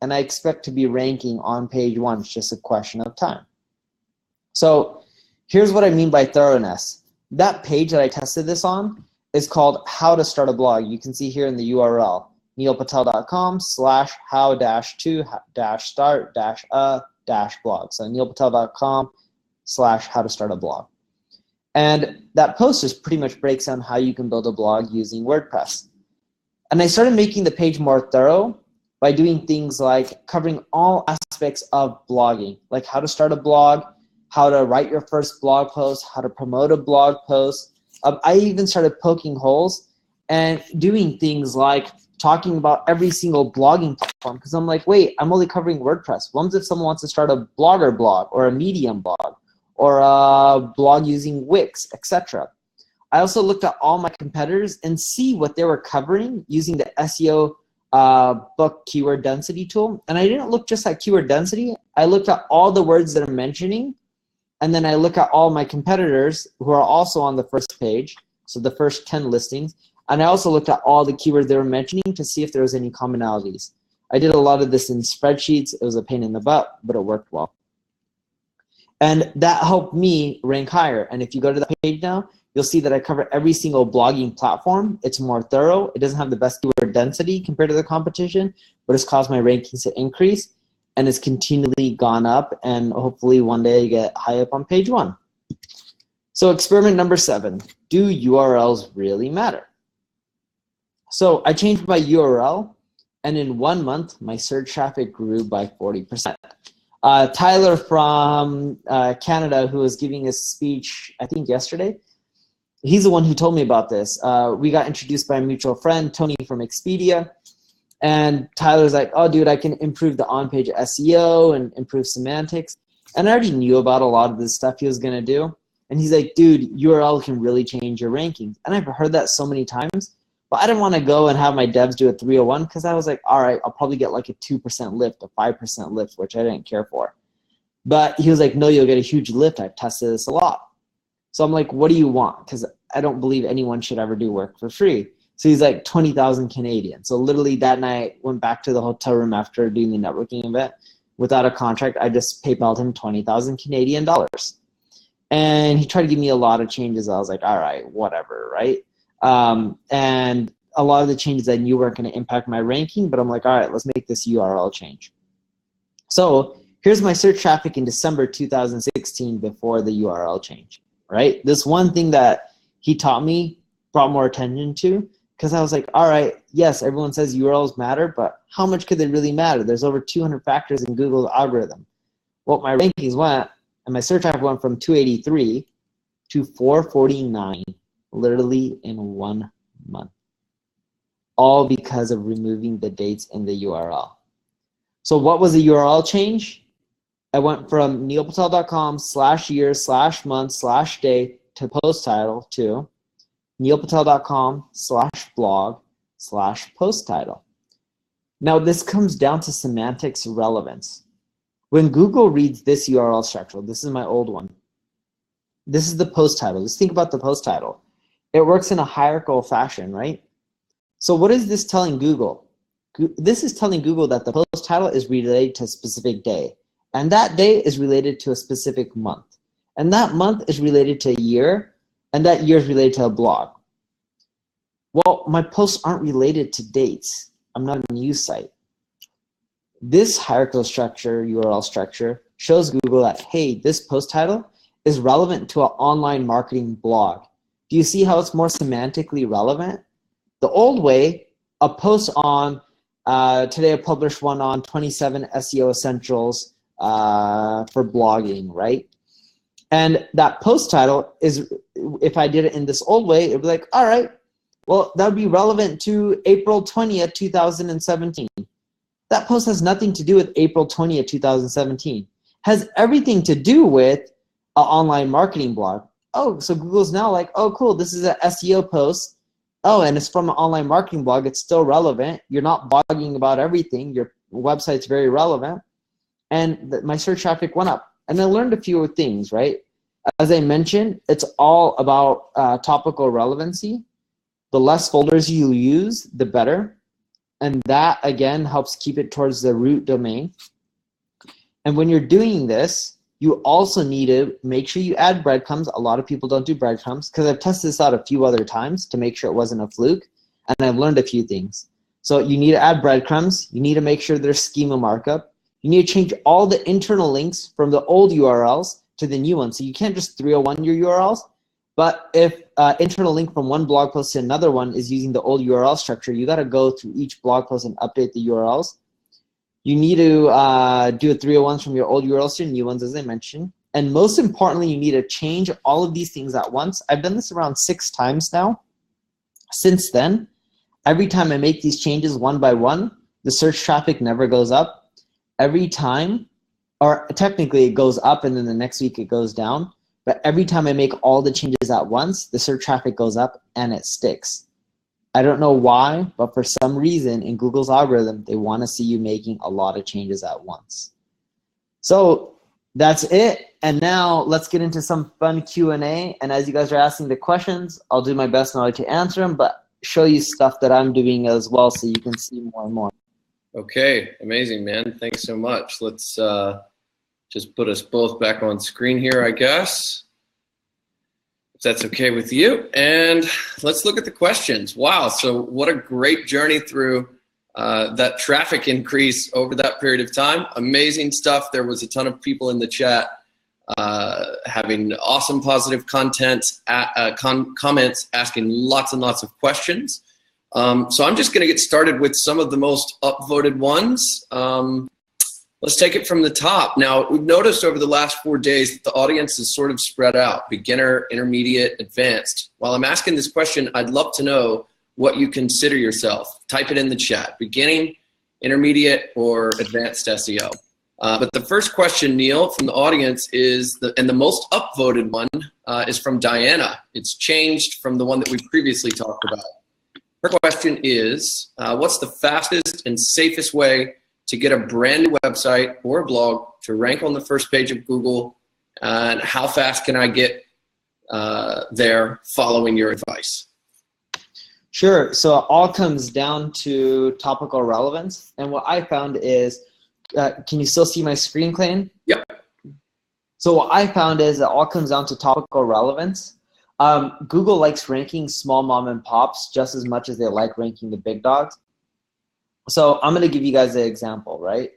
and I expect to be ranking on page 1. It's just a question of time. So here's what I mean by thoroughness. That page that I tested this on is called How to Start a Blog. You can see here in the URL, neilpatel.com/how-to-start-a-blog. So neilpatel.com/how to start a blog. And that post just pretty much breaks down how you can build a blog using WordPress. And I started making the page more thorough by doing things like covering all aspects of blogging, like how to start a blog, how to write your first blog post, how to promote a blog post. I even started poking holes and doing things like talking about every single blogging platform, because I'm like, wait, I'm only covering WordPress. What if someone wants to start a Blogger blog or a Medium blog or a blog using Wix, etc. I also looked at all my competitors and see what they were covering using the SEO book keyword density tool. And I didn't look just at keyword density. I looked at all the words that I'm mentioning. And then I look at all my competitors who are also on the first page. So the first 10 listings. And I also looked at all the keywords they were mentioning to see if there was any commonalities. I did a lot of this in spreadsheets. It was a pain in the butt, but it worked well. And that helped me rank higher. And if you go to the page now, you'll see that I cover every single blogging platform. It's more thorough. It doesn't have the best keyword density compared to the competition, but it's caused my rankings to increase. And it's continually gone up. And hopefully one day I get high up on page 1. So experiment number 7, do URLs really matter? So I changed my URL, and in 1 month, my search traffic grew by 40%. Tyler from Canada, who was giving a speech, I think yesterday, he's the one who told me about this. We got introduced by a mutual friend, Tony from Expedia, and Tyler's like, oh, dude, I can improve the on-page SEO and improve semantics. And I already knew about a lot of the stuff he was going to do. And he's like, dude, URL can really change your rankings. And I've heard that so many times. But I didn't want to go and have my devs do a 301 because I was like, all right, I'll probably get like a 2% lift, a 5% lift, which I didn't care for. But he was like, no, you'll get a huge lift. I've tested this a lot. So I'm like, what do you want? Because I don't believe anyone should ever do work for free. So he's like 20,000 Canadian. So literally that night, went back to the hotel room after doing the networking event. Without a contract, I just PayPal'd him 20,000 Canadian dollars. And he tried to give me a lot of changes. I was like, all right, whatever, right? And a lot of the changes I knew weren't going to impact my ranking, but I'm like, all right, let's make this URL change. So here's my search traffic in December 2016 before the URL change, right? This one thing that he taught me brought more attention to, because I was like, all right, yes, everyone says URLs matter, but how much could they really matter? There's over 200 factors in Google's algorithm. Well, my rankings went, and my search traffic went from 283 to 449, literally in 1 month. All because of removing the dates in the URL. So what was the URL change? I went from neilpatel.com/year/month/day to post title to neilpatel.com/blog/post title. Now this comes down to semantics relevance. When Google reads this URL structure, this is my old one. This is the post title. Just think about the post title. It works in a hierarchical fashion, right? So what is this telling Google? This is telling Google that the post title is related to a specific day. And that day is related to a specific month. And that month is related to a year. And that year is related to a blog. Well, my posts aren't related to dates. I'm not a news site. This hierarchical structure, URL structure, shows Google that, hey, this post title is relevant to an online marketing blog. Do you see how it's more semantically relevant? The old way, a post on, today I published one on 27 SEO essentials for blogging, right? And that post title is, if I did it in this old way, it would be like, all right, well, that would be relevant to April 20th, 2017. That post has nothing to do with April 20th, 2017. Has everything to do with an online marketing blog. Oh, so Google's now like, oh, cool, this is an SEO post. Oh, and it's from an online marketing blog. It's still relevant. You're not blogging about everything. Your website's very relevant. And my search traffic went up. And I learned a few things, right? As I mentioned, it's all about topical relevancy. The less folders you use, the better. And that, again, helps keep it towards the root domain. And when you're doing this, you also need to make sure you add breadcrumbs. A lot of people don't do breadcrumbs because I've tested this out a few other times to make sure it wasn't a fluke. And I've learned a few things. So you need to add breadcrumbs. You need to make sure there's schema markup. You need to change all the internal links from the old URLs to the new ones. So you can't just 301 your URLs. But if internal link from one blog post to another one is using the old URL structure, you got to go through each blog post and update the URLs. You need to do a 301s from your old URLs to new ones, as I mentioned. And most importantly, you need to change all of these things at once. I've done this around 6 times now. Since then, every time I make these changes one by one, the search traffic never goes up. Every time, or technically it goes up and then the next week it goes down. But every time I make all the changes at once, the search traffic goes up and it sticks. I don't know why, but for some reason in Google's algorithm, they want to see you making a lot of changes at once. So that's it. And now let's get into some fun Q&A. And as you guys are asking the questions, I'll do my best now to answer them, but show you stuff that I'm doing as well so you can see more and more. Okay, amazing, man. Thanks so much. Let's just put us both back on screen here, I guess, if that's okay with you. And let's look at the questions. Wow, so what a great journey through that traffic increase over that period of time. Amazing stuff. There was a ton of people in the chat having awesome positive content, comments, asking lots and lots of questions. So I'm just going to get started with some of the most upvoted ones. Let's take it from the top. Now, we've noticed over the last 4 days that the audience is sort of spread out, beginner, intermediate, advanced. While I'm asking this question, I'd love to know what you consider yourself. Type it in the chat, beginning, intermediate, or advanced SEO. But the first question, Neil, from the audience is, and the most upvoted one is from Diana. It's changed from the one that we previously talked about. Her question is, what's the fastest and safest way to get a brand new website or a blog to rank on the first page of Google? And how fast can I get there following your advice? Sure. So it all comes down to topical relevance. And what I found is, can you still see my screen, Clayton? Yep. So what I found is it all comes down to topical relevance. Google likes ranking small mom and pops just as much as they like ranking the big dogs. So I'm going to give you guys an example, right?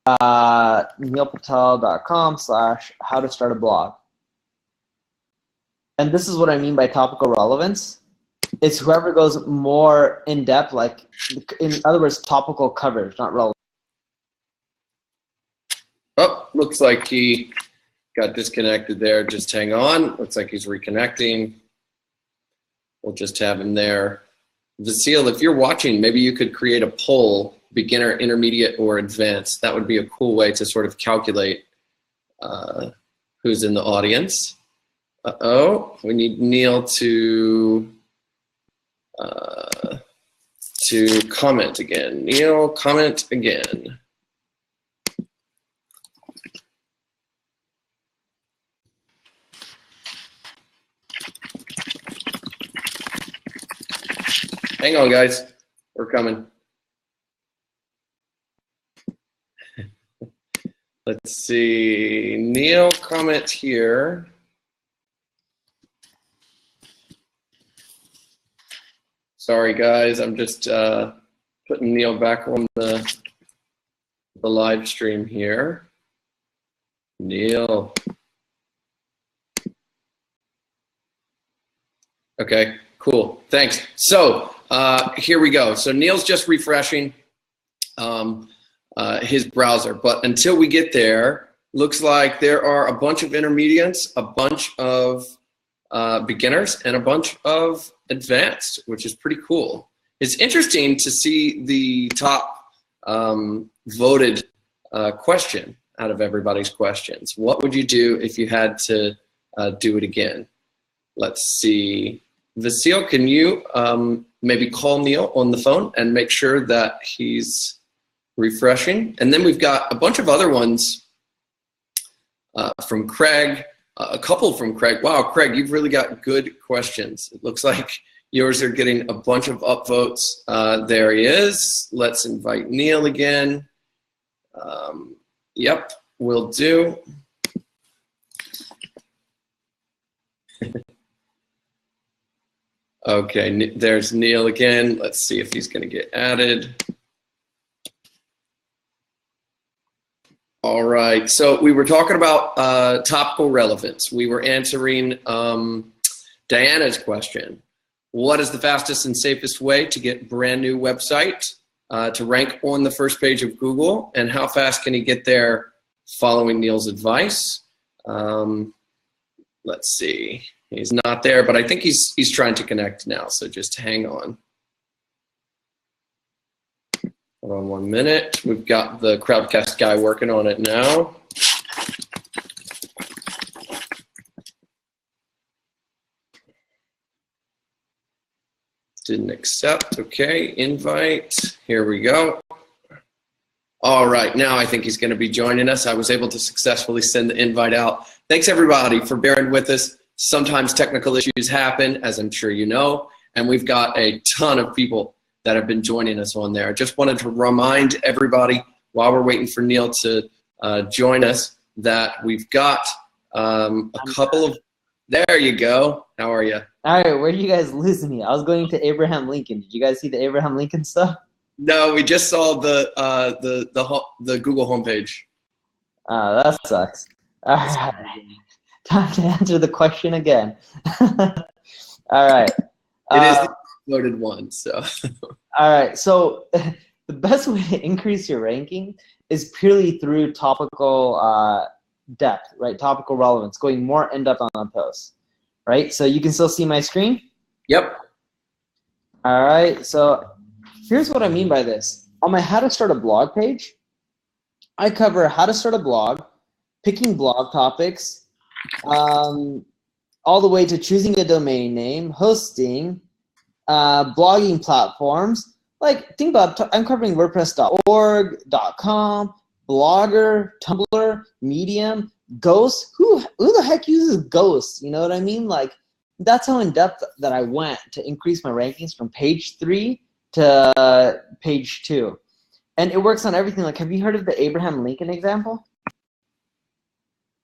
neilpatel.com/how to start a blog. And this is what I mean by topical relevance. It's whoever goes more in depth, like, in other words, topical coverage, not relevant. Oh, looks like he got disconnected there. Just hang on. Looks like he's reconnecting. We'll just have him there. Vasile, if you're watching, maybe you could create a poll, beginner, intermediate, or advanced. That would be a cool way to sort of calculate who's in the audience. Uh-oh, we need Neil to comment again. Neil, comment again. Hang on, guys. We're coming. Let's see. Neil, comment here. Sorry, guys. I'm just putting Neil back on the live stream here. Neil. Okay, cool. Thanks. So here we go. So Neil's just refreshing his browser, but until we get there, looks like there are a bunch of intermediates, a bunch of beginners, and a bunch of advanced, which is pretty cool. It's interesting to see the top voted question out of everybody's questions. What would you do if you had to do it again? Let's see. Vasile, can you maybe call Neil on the phone and make sure that he's refreshing? And then we've got a bunch of other ones from Craig, a couple from Craig. Wow, Craig, you've really got good questions. It looks like yours are getting a bunch of upvotes. There he is. Let's invite Neil again. Yep, will do. Okay, there's Neil again. Let's see if he's going to get added. All right, so we were talking about topical relevance. We were answering Diana's question. What is the fastest and safest way to get brand new website to rank on the first page of Google? And how fast can he get there following Neil's advice? Let's see. He's not there, but I think he's trying to connect now, so just hang on. Hold on 1 minute. We've got the Crowdcast guy working on it now. Didn't accept. Okay, invite. Here we go. All right, now I think he's going to be joining us. I was able to successfully send the invite out. Thanks everybody for bearing with us. Sometimes technical issues happen, as I'm sure you know, and we've got a ton of people that have been joining us on there. I just wanted to remind everybody while we're waiting for Neil to join us that we've got a couple of, there you go. How are you? All right, where are you guys losing me? I was going to Abraham Lincoln. Did you guys see the Abraham Lincoln stuff? No, we just saw the Google homepage. That sucks. All right, time to answer the question again. All right. It is the voted one, so. All right, so the best way to increase your ranking is purely through topical depth, right? Topical relevance, going more in depth on a post, right? So you can still see my screen? Yep. All right, so here's what I mean by this. On my how to start a blog page, I cover how to start a blog, picking blog topics, all the way to choosing a domain name, hosting, blogging platforms. Like, think about it, I'm covering WordPress.org, .com, Blogger, Tumblr, Medium, Ghost. Who the heck uses Ghost? You know what I mean? Like, that's how in depth that I went to increase my rankings from page 3 to page 2. And it works on everything. Like, have you heard of the Abraham Lincoln example?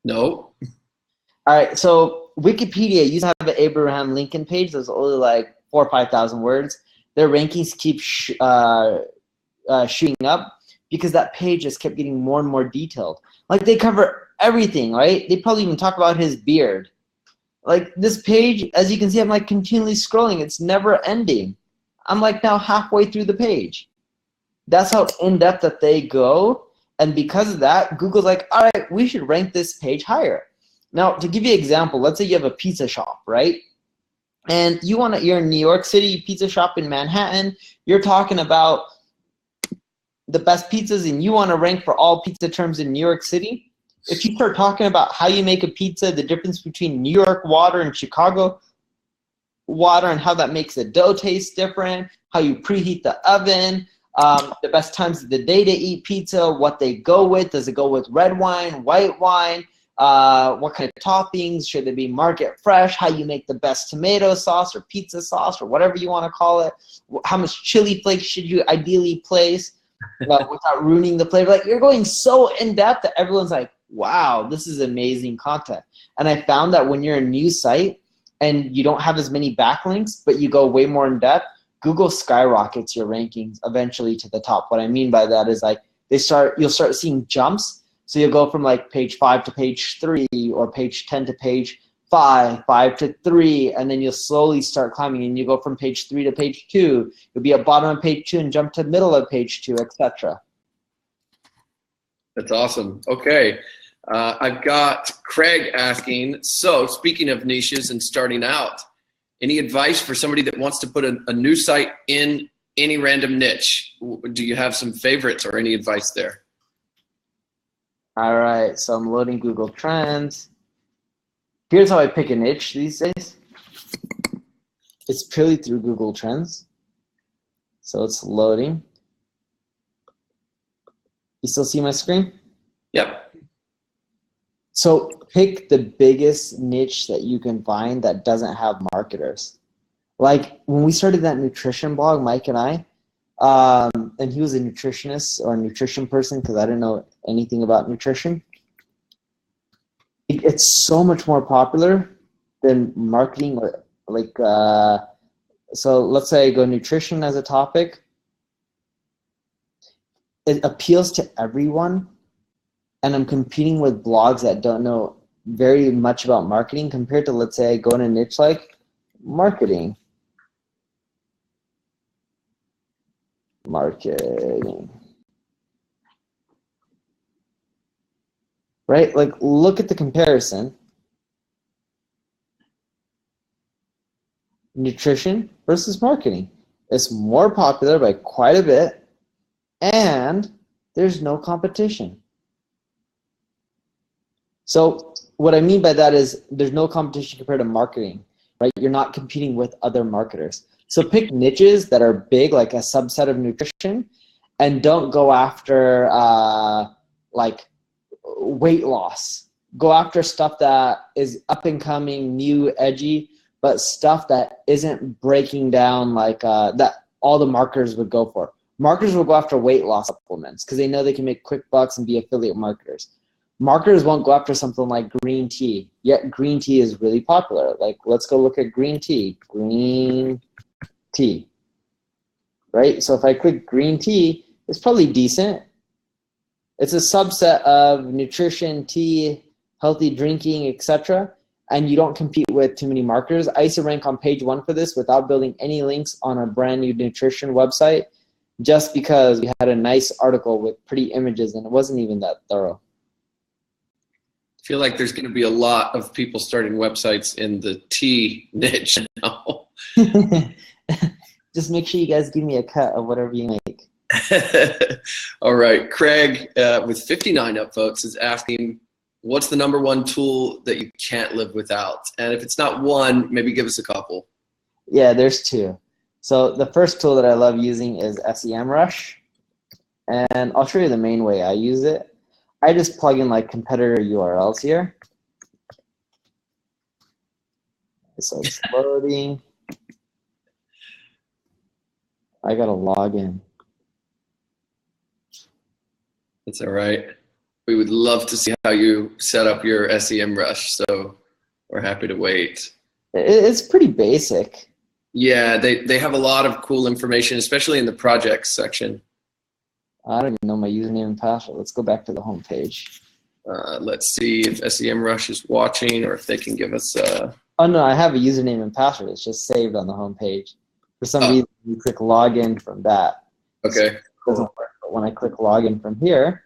No. All right, so Wikipedia used to have an Abraham Lincoln page that was only like 4,000 or 5,000 words. Their rankings keep shooting up because that page just kept getting more and more detailed. Like, they cover everything, right? They probably even talk about his beard. Like, this page, as you can see, I'm like continually scrolling. It's never ending. I'm like now halfway through the page. That's how in-depth that they go. And because of that, Google's like, all right, we should rank this page higher. Now, to give you an example, let's say you have a pizza shop, right? And you're in New York City, pizza shop in Manhattan. You're talking about the best pizzas and you want to rank for all pizza terms in New York City. If you start talking about how you make a pizza, the difference between New York water and Chicago water and how that makes the dough taste different, how you preheat the oven, the best times of the day to eat pizza, what they go with, does it go with red wine, white wine, what kind of toppings, should they be market fresh, how you make the best tomato sauce or pizza sauce or whatever you want to call it, how much chili flakes should you ideally place without ruining the flavor. Like, you're going so in depth that everyone's like, wow, this is amazing content. And I found that when you're a new site and you don't have as many backlinks, but you go way more in depth, Google skyrockets your rankings eventually to the top. What I mean by that is, like, you'll start seeing jumps. So you'll go from like page 5 to page 3 or page 10 to page 5, 5 to 3, and then you'll slowly start climbing and you go from page 3 to page 2. You'll be at bottom of page 2 and jump to middle of page 2, etc. That's awesome. Okay. I've got Craig asking, so speaking of niches and starting out, any advice for somebody that wants to put a new site in any random niche? Do you have some favorites or any advice there? All right, so I'm loading Google Trends. Here's how I pick a niche these days. It's purely through Google Trends. So it's loading. You still see my screen? Yep. So pick the biggest niche that you can find that doesn't have marketers. Like, when we started that nutrition blog, Mike and I, and he was a nutritionist or a nutrition person because I didn't know anything about nutrition. It's so much more popular than marketing. Or like, so let's say I go nutrition as a topic. It appeals to everyone, and I'm competing with blogs that don't know very much about marketing compared to, let's say, I go in a niche like marketing. Right? Like, look at the comparison. Nutrition versus marketing. It's more popular by quite a bit, and there's no competition. So what I mean by that is there's no competition compared to marketing, right? You're not competing with other marketers. So pick niches that are big, like a subset of nutrition, and don't go after like weight loss. Go after stuff that is up and coming, new, edgy, but stuff that isn't breaking down like that all the marketers would go for. Marketers will go after weight loss supplements because they know they can make quick bucks and be affiliate marketers. Marketers won't go after something like green tea, yet green tea is really popular. Like, let's go look at green tea. Green tea, right? So if I click green tea, it's probably decent. It's a subset of nutrition, tea, healthy drinking, etc. And you don't compete with too many marketers. I used to rank on page 1 for this without building any links on a brand new nutrition website, just because we had a nice article with pretty images and it wasn't even that thorough. I feel like there's going to be a lot of people starting websites in the tea niche now. Just make sure you guys give me a cut of whatever you make. All right. Craig, with 59 upvotes, is asking, what's the #1 tool that you can't live without? And if it's not one, maybe give us a couple. Yeah, there's 2. So the first tool that I love using is SEMrush. And I'll show you the main way I use it. I just plug in like competitor URLs here. So it's loading. I gotta log in. That's all right. We would love to see how you set up your SEMrush, so we're happy to wait. It's pretty basic. Yeah, they have a lot of cool information, especially in the projects section. I don't even know my username and password. Let's go back to the home page. Let's see if SEMrush is watching or if they can give us Oh no, I have a username and password. It's just saved on the home page. For some reason, you click login from that. Okay. It doesn't work. But when I click login from here,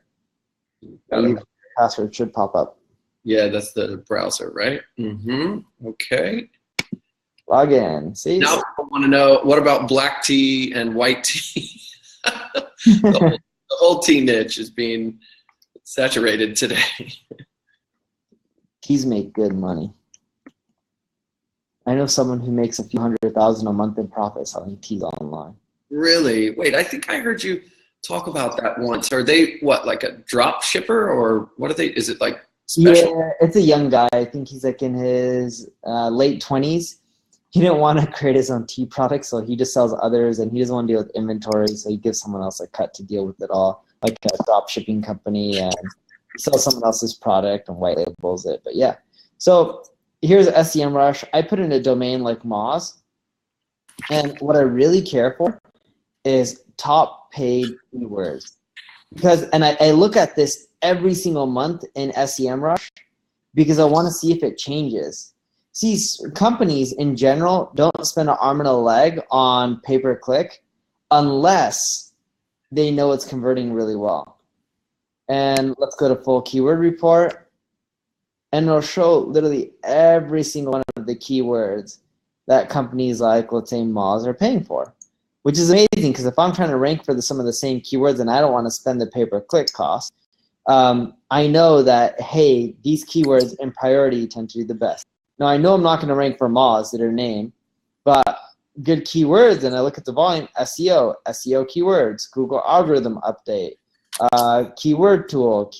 the password should pop up. Yeah, that's the browser, right? Mm-hmm. Okay. Login. See? Now I want to know, what about black tea and white tea? The whole tea niche is being saturated today. Teas make good money. I know someone who makes a few $100,000 a month in profit selling teas online. Really? Wait, I think I heard you talk about that once. Are they what, like a drop shipper, or what are they? Is it like special? Yeah, it's a young guy. I think he's like in his late 20s. He didn't want to create his own tea product, so he just sells others, and he doesn't want to deal with inventory, so he gives someone else a cut to deal with it all, like a drop shipping company, and he sells someone else's product and white labels it. But yeah, so here's SEMrush. I put in a domain like Moz, and what I really care for is top paid keywords. And I look at this every single month in SEMrush because I want to see if it changes. See, companies in general don't spend an arm and a leg on pay-per-click unless they know it's converting really well. And let's go to full keyword report, and it'll show literally every single one of the keywords that companies like, let's say, Moz are paying for, which is amazing because if I'm trying to rank for some of the same keywords and I don't want to spend the pay-per-click cost, I know that, hey, these keywords in priority tend to do the best. Now, I know I'm not going to rank for Moz, their name, but good keywords, and I look at the volume, SEO keywords, Google algorithm update, keyword tool.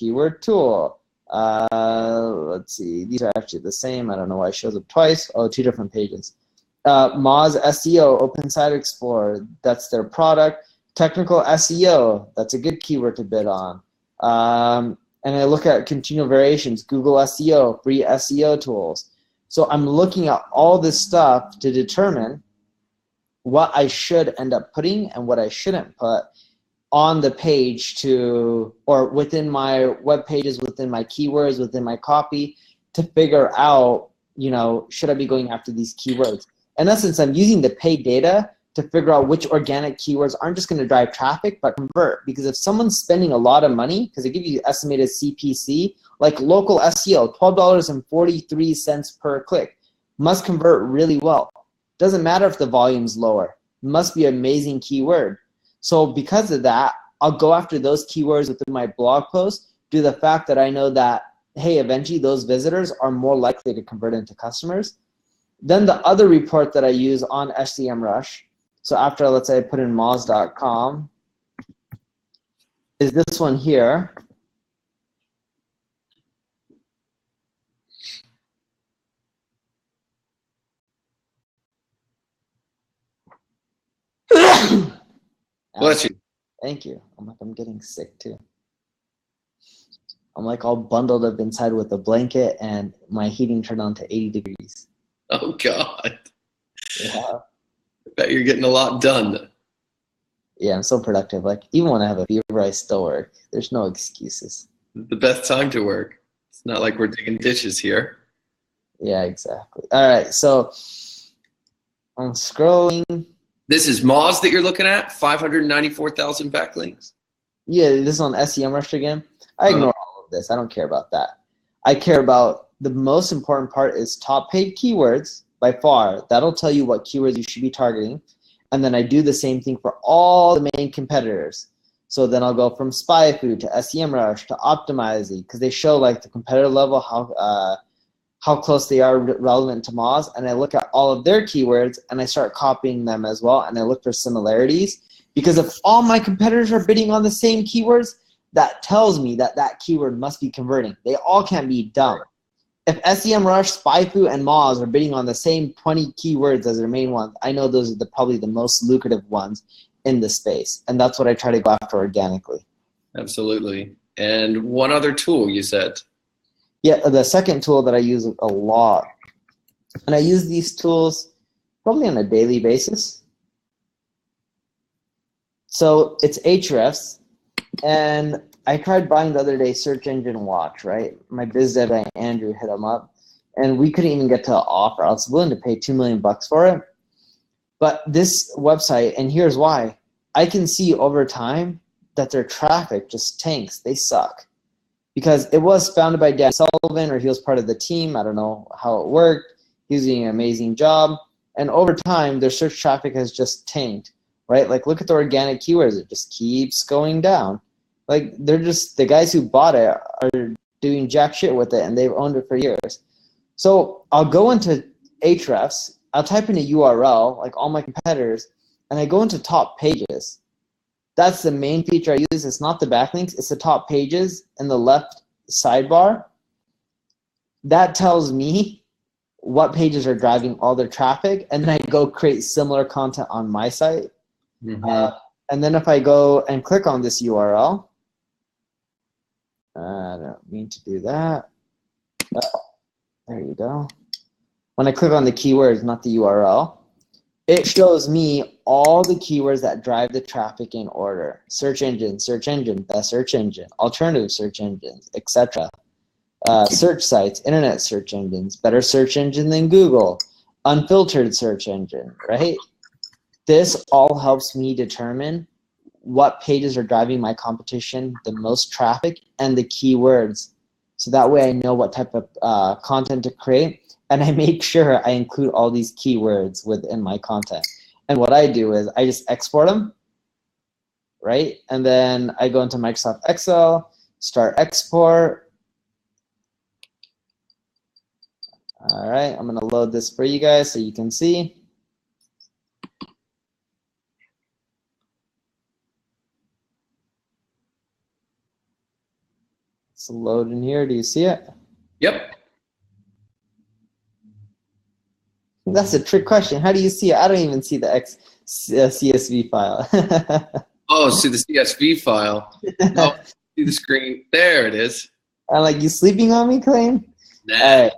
Let's see, these are actually the same. I don't know why it shows up twice. Oh, 2 different pages. Moz SEO, Open Site Explorer, that's their product. Technical SEO, that's a good keyword to bid on. And I look at continual variations, Google SEO, free SEO tools. So I'm looking at all this stuff to determine what I should end up putting and what I shouldn't put on the page or within my web pages, within my keywords, within my copy, to figure out, should I be going after these keywords? In essence, I'm using the paid data to figure out which organic keywords aren't just going to drive traffic, but convert. Because if someone's spending a lot of money, because they give you estimated CPC, like local SEO, $12.43 per click, must convert really well. Doesn't matter if the volume's lower. Must be an amazing keyword. So because of that, I'll go after those keywords within my blog post due to the fact that I know that, hey, eventually those visitors are more likely to convert into customers. Then the other report that I use on SEMrush So after, let's say I put in moz.com, is this one here. Bless you. Thank you. I'm getting sick too. I'm like all bundled up inside with a blanket, and my heating turned on to 80 degrees. Oh, God. Yeah. I bet you're getting a lot done. Yeah, I'm so productive. Like, even when I have a fever, I still work. There's no excuses. The best time to work. It's not like we're digging dishes here. Yeah, exactly. All right, so I'm scrolling. This is Moz that you're looking at? 594,000 backlinks? Yeah, this is on SEMrush again. I ignore all of this. I don't care about that. I care about the most important part is top paid keywords by far. That'll tell you what keywords you should be targeting. And then I do the same thing for all the main competitors. So then I'll go from SpyFu to SEMrush to Optimizely, because they show like the competitor level, how close they are relevant to Moz, and I look at all of their keywords and I start copying them as well, and I look for similarities, because if all my competitors are bidding on the same keywords, that tells me that that keyword must be converting. They all can't be dumb. If SEMrush, SpyFu, and Moz are bidding on the same 20 keywords as their main ones, I know those are probably the most lucrative ones in the space, and that's what I try to go after organically. Absolutely. And one other tool you said. Yeah, the second tool that I use a lot, and I use these tools probably on a daily basis. So it's Ahrefs, and I tried buying the other day Search Engine Watch, right? My biz dev guy Andrew hit him up, and we couldn't even get to an offer. I was willing to pay $2 million for it. But this website, and here's why, I can see over time that their traffic just tanks. They suck. Because it was founded by Dan Sullivan, or he was part of the team. I don't know how it worked. He was doing an amazing job. And over time, their search traffic has just tanked, right? Like, look at the organic keywords. It just keeps going down. Like, they're just, the guys who bought it are doing jack shit with it, and they've owned it for years. So I'll go into Ahrefs. I'll type in a URL, like all my competitors, and I go into top pages. That's the main feature I use. It's not the backlinks. It's the top pages in the left sidebar. That tells me what pages are driving all their traffic, and then I go create similar content on my site. Mm-hmm. And then if I go and click on this URL, I don't mean to do that. There you go. When I click on the keywords, not the URL, it shows me all the keywords that drive the traffic in order. Search engine, best search engine, alternative search engines, etc. Search sites, internet search engines, better search engine than Google, unfiltered search engine, right? This all helps me determine what pages are driving my competition the most traffic and the keywords. So that way I know what type of content to create. And I make sure I include all these keywords within my content. And what I do is I just export them, right? And then I go into Microsoft Excel, start export. All right, I'm gonna load this for you guys so you can see. It's loading here, do you see it? Yep. That's a trick question. How do you see it? I don't even see the CSV file. Oh, see the CSV file. Oh, see the screen. There it is. I'm like, you sleeping on me, Clayton? Nah. All right.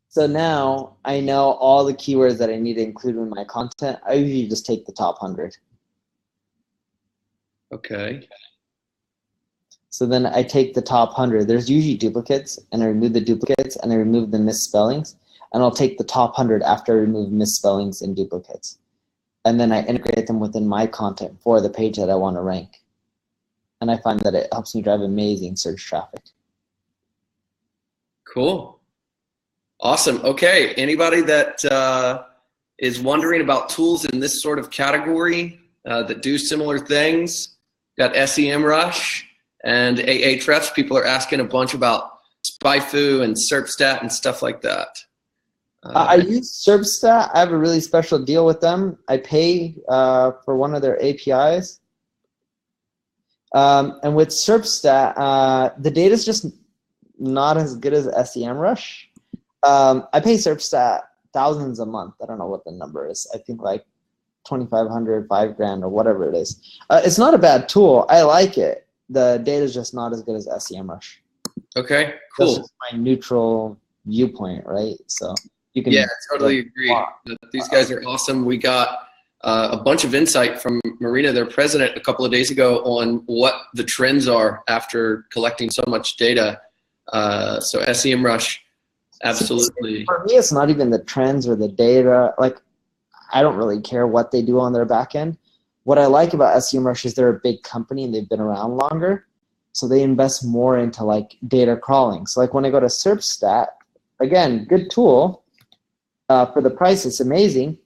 So now I know all the keywords that I need to include in my content. I usually just take the top 100. Okay. So then I take the top 100. There's usually duplicates, and I remove the duplicates, and I remove the misspellings. And I'll take the top 100 after I remove misspellings and duplicates. And then I integrate them within my content for the page that I want to rank. And I find that it helps me drive amazing search traffic. Cool. Awesome. Okay. Anybody that is wondering about tools in this sort of category that do similar things, got SEMrush and Ahrefs. People are asking a bunch about SpyFu and SERPstat and stuff like that. I use SERPstat. I have a really special deal with them. I pay for one of their APIs. And with SERPstat, the data is just not as good as SEMrush. I pay SERPstat thousands a month. I don't know what the number is. I think like 2,500, $5,000, or whatever it is. It's not a bad tool. I like it. The data is just not as good as SEMrush. Okay, cool. That's just my neutral viewpoint, right? So you can. Yeah, I totally agree. These guys are awesome. We got a bunch of insight from Marina, their president, a couple of days ago on what the trends are after collecting so much data. So SEMrush, absolutely. For me, it's not even the trends or the data. Like, I don't really care what they do on their back end. What I like about SEMrush is they're a big company and they've been around longer. So they invest more into like data crawling. So like when I go to SERPstat, again, good tool. For the price, it's amazing.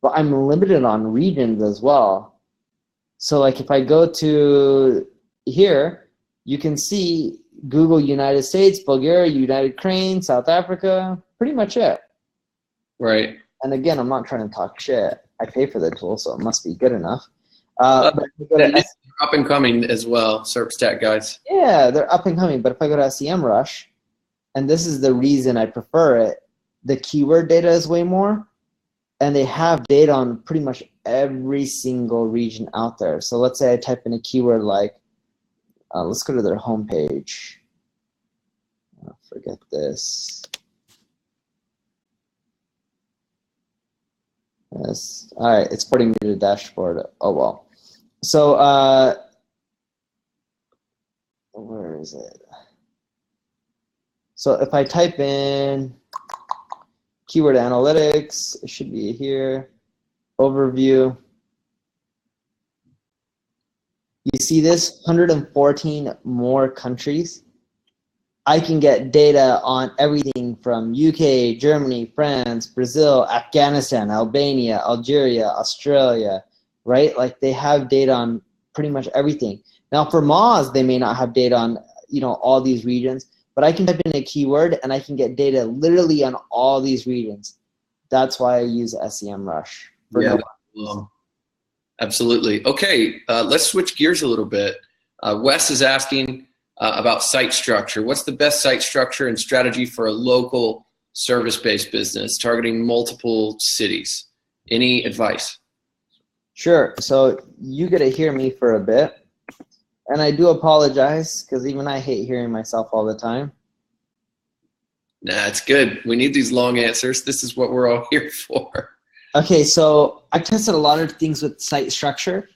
But I'm limited on regions as well. So like if I go to here, you can see Google United States, Bulgaria, United Crane, South Africa, pretty much it. Right. And again, I'm not trying to talk shit. I pay for the tool, so it must be good enough. They're up and coming as well, SERPstat guys. Yeah, they're up and coming. But if I go to SEMrush, and this is the reason I prefer it, the keyword data is way more, and they have data on pretty much every single region out there. So let's say I type in a keyword like, let's go to their homepage. Forget this. Yes. All right, it's putting me to the dashboard. Oh well. So where is it? So if I type in keyword analytics, it should be here. Overview. You see this 114 more countries. I can get data on everything from UK, Germany, France, Brazil, Afghanistan, Albania, Algeria, Australia, right? Like they have data on pretty much everything. Now for Moz, they may not have data on, all these regions, but I can type in a keyword and I can get data literally on all these regions. That's why I use SEMrush. Absolutely. Okay, let's switch gears a little bit. Wes is asking about site structure. What's the best site structure and strategy for a local service-based business targeting multiple cities? Any advice? Sure. So you get to hear me for a bit. And I do apologize because even I hate hearing myself all the time. Nah, it's good. We need these long answers. This is what we're all here for. Okay, so I tested a lot of things with site structure.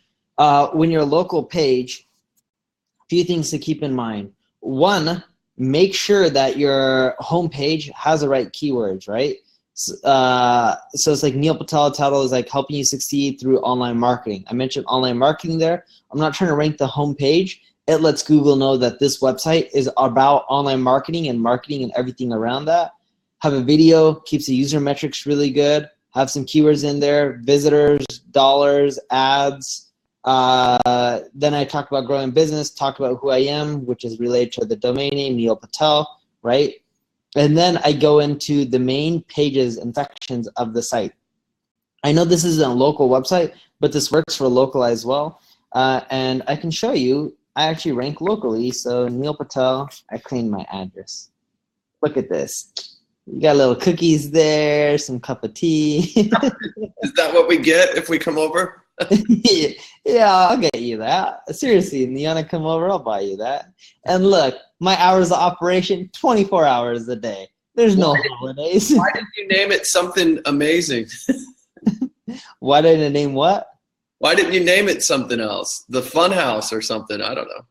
When you're a local page, a few things to keep in mind. One, make sure that your homepage has the right keywords, right? So it's like Neil Patel title is like helping you succeed through online marketing. I mentioned online marketing there. I'm not trying to rank the homepage. It lets Google know that this website is about online marketing and everything around that. Have a video, keeps the user metrics really good. Have some keywords in there, visitors, dollars, ads. Then I talk about growing business, talk about who I am, which is related to the domain name, Neil Patel, right? And then I go into the main pages and sections of the site. I know this isn't a local website, but this works for local as well. And I can show you, I actually rank locally. So Neil Patel, I claim my address. Look at this. You got little cookies there, some cup of tea. Is that what we get if we come over? Yeah, I'll get you that. Seriously, you want to come over, I'll buy you that. And look, my hours of operation, 24 hours a day. There's no holidays. Why did you name it something amazing? Why did I name what? Why didn't you name it something else? The Fun House or something? I don't know.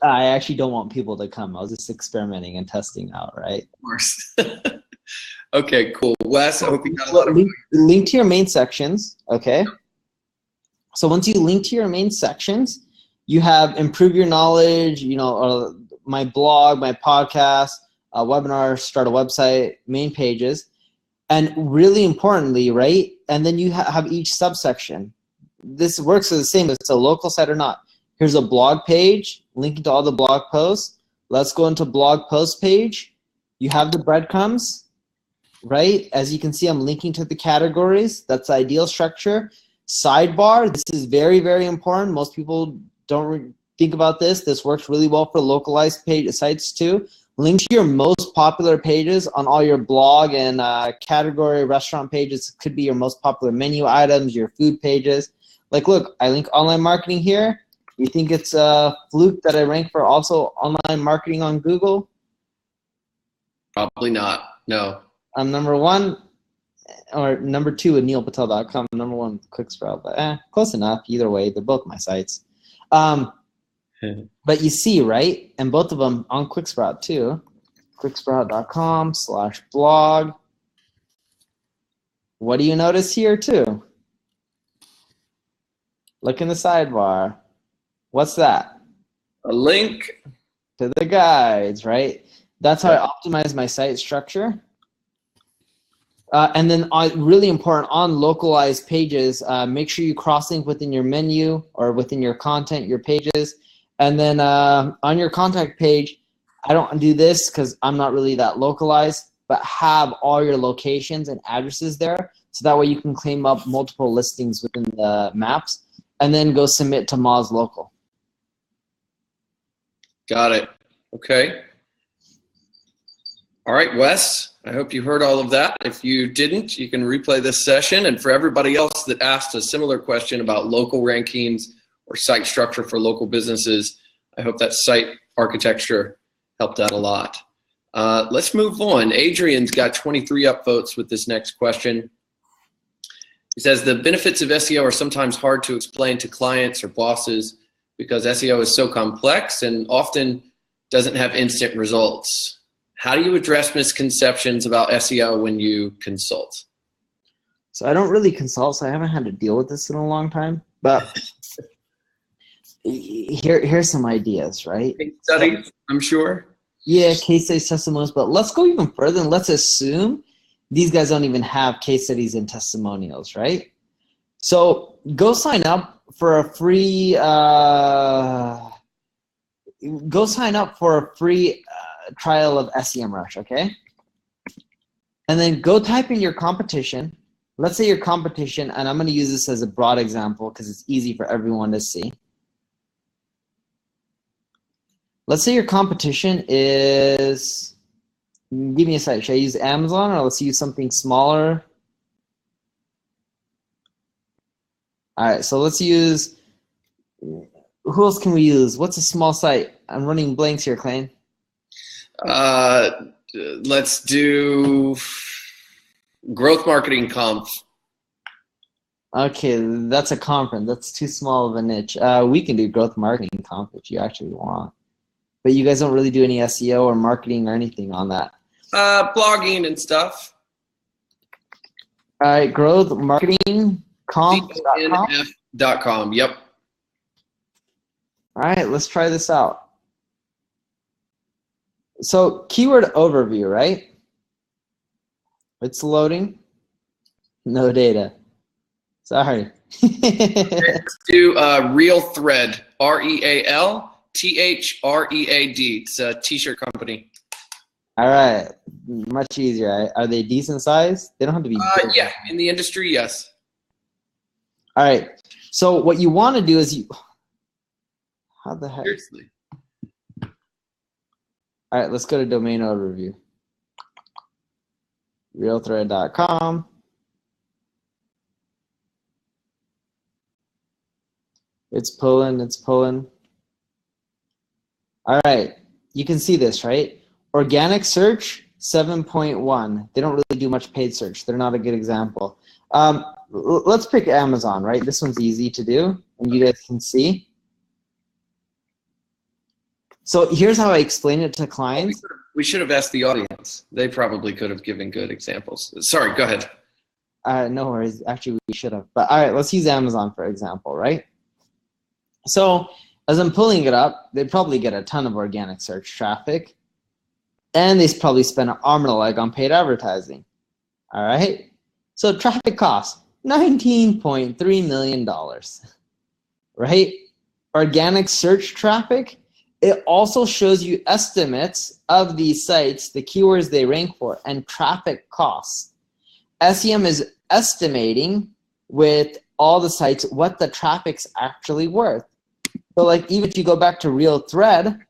I actually don't want people to come. I was just experimenting and testing out, right? Of course. Okay, cool. Wes, I hope you got a lot of link to your main sections, okay? So once you link to your main sections, you have improve your knowledge, my blog, my podcast, webinar, start a website, main pages, and really importantly, right? And then you have each subsection. This works the same if it's a local site or not. Here's a blog page, linking to all the blog posts. Let's go into blog post page. You have the breadcrumbs. right? As you can see, I'm linking to the categories. That's the ideal structure. Sidebar, this is very, very important. Most people don't think about this. This works really well for localized page sites too. Link to your most popular pages on all your blog and category restaurant pages. Could be your most popular menu items, your food pages. Like, look, I link online marketing here. You think it's a fluke that I rank for also online marketing on Google? Probably not. No. I'm number one, or number two with neilpatel.com. Number one with Quicksprout, but close enough. Either way, they're both my sites. But you see, right? And both of them on Quicksprout too. Quicksprout.com/blog. What do you notice here too? Look in the sidebar. What's that? A link to the guides, right? That's how I optimize my site structure. And then really important on localized pages, make sure you cross-link within your menu or within your content, your pages. And then on your contact page, I don't do this because I'm not really that localized, but have all your locations and addresses there. So that way you can claim up multiple listings within the maps and then go submit to Moz Local. Got it. Okay. All right, Wes, I hope you heard all of that. If you didn't, you can replay this session. And for everybody else that asked a similar question about local rankings or site structure for local businesses, I hope that site architecture helped out a lot. Let's move on. Adrian's got 23 upvotes with this next question. He says, the benefits of SEO are sometimes hard to explain to clients or bosses because SEO is so complex and often doesn't have instant results. How do you address misconceptions about SEO when you consult? So I don't really consult, so I haven't had to deal with this in a long time. But here's some ideas, right? Case studies, I'm sure. Yeah, case studies, testimonials. But let's go even further and let's assume these guys don't even have case studies and testimonials, right? So go sign up for a free trial of SEMrush, okay? And then go type in your competition. Let's say your competition, and I'm going to use this as a broad example because it's easy for everyone to see. Let's say your competition is, give me a site. Should I use Amazon or let's use something smaller? All right, so let's use, who else can we use? What's a small site? I'm running blanks here, Clayton. Let's do Growth Marketing Conf. Okay, that's a conference. That's too small of a niche. We can do Growth Marketing Conf if you actually want. But you guys don't really do any SEO or marketing or anything on that. Blogging and stuff. All right, Growth Marketing Conf.com. Yep. All right, let's try this out. So keyword overview, right? It's loading. No data. Sorry. Let's do Real Thread. REALTHREAD. It's a t-shirt company. All right, much easier. Are they decent size? They don't have to be big. Yeah, in the industry, yes. All right, so what you want to do is you, how the heck? Seriously. All right, let's go to domain overview. Realthread.com. It's pulling, it's pulling. All right, you can see this, right? Organic search, 7.1. They don't really do much paid search. They're not a good example. Let's pick Amazon, right? This one's easy to do, and you guys can see. So here's how I explain it to clients. We should have asked the audience. They probably could have given good examples. Sorry, go ahead. No worries. Actually, we should have. But all right, let's use Amazon for example, right? So as I'm pulling it up, they probably get a ton of organic search traffic. And they probably spend an arm and a leg on paid advertising. All right? So traffic costs $19.3 million. Right? Organic search traffic It also shows you estimates of these sites, the keywords they rank for, and traffic costs. SEM is estimating with all the sites what the traffic's actually worth. So like even if you go back to Real Thread,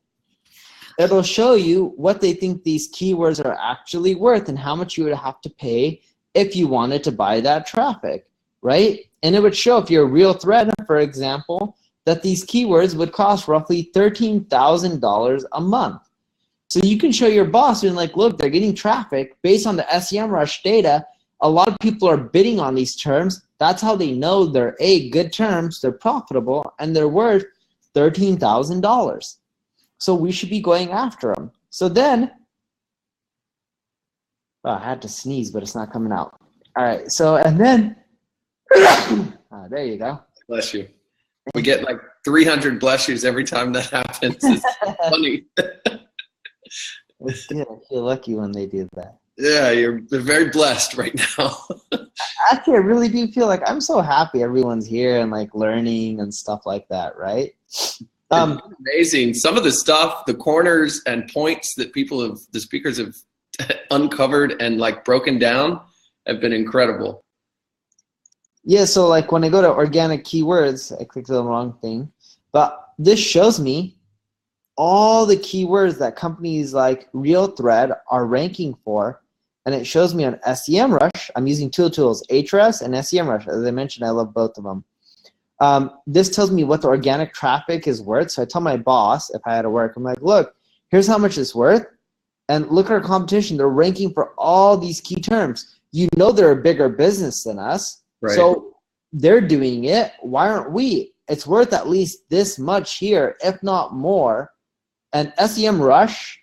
it'll show you what they think these keywords are actually worth and how much you would have to pay if you wanted to buy that traffic, right? And it would show if you're a Real Thread, for example, that these keywords would cost roughly $13,000 a month. So you can show your boss and like, look, they're getting traffic based on the SEMrush data. A lot of people are bidding on these terms. That's how they know they're good terms, they're profitable, and they're worth $13,000. So we should be going after them. So then, I had to sneeze, but it's not coming out. All right, so, and then, there you go. Bless you. We get like 300 bless yous every time that happens. It's funny. It's good. I feel lucky when they do that. Yeah, you're very blessed right now. Actually, I really do feel like I'm so happy everyone's here and like learning and stuff like that, right? Amazing. Some of the stuff, the corners and points that the speakers have uncovered and like broken down have been incredible. Yeah, so like when I go to organic keywords, I clicked the wrong thing, but this shows me all the keywords that companies like Real Thread are ranking for, and it shows me on SEMrush. I'm using two tools, Ahrefs and SEMrush. As I mentioned, I love both of them. This tells me what the organic traffic is worth. So I tell my boss, if I had to work, I'm like, look, here's how much it's worth, and look at our competition. They're ranking for all these key terms. You know they're a bigger business than us. Right. So they're doing it. Why aren't we? It's worth at least this much here, if not more. And SEMrush,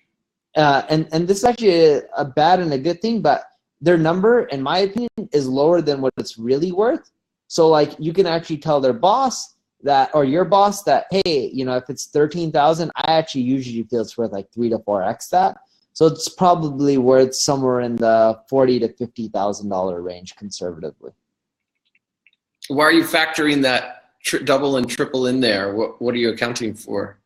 and this is actually a bad and a good thing, but their number, in my opinion, is lower than what it's really worth. So like you can actually tell their boss that, or your boss that, hey, you know, if it's 13,000, I actually usually feel it's worth like 3 to 4x that. So it's probably worth somewhere in the $40,000 to $50,000 range conservatively. Why are you factoring that double and triple in there? What are you accounting for?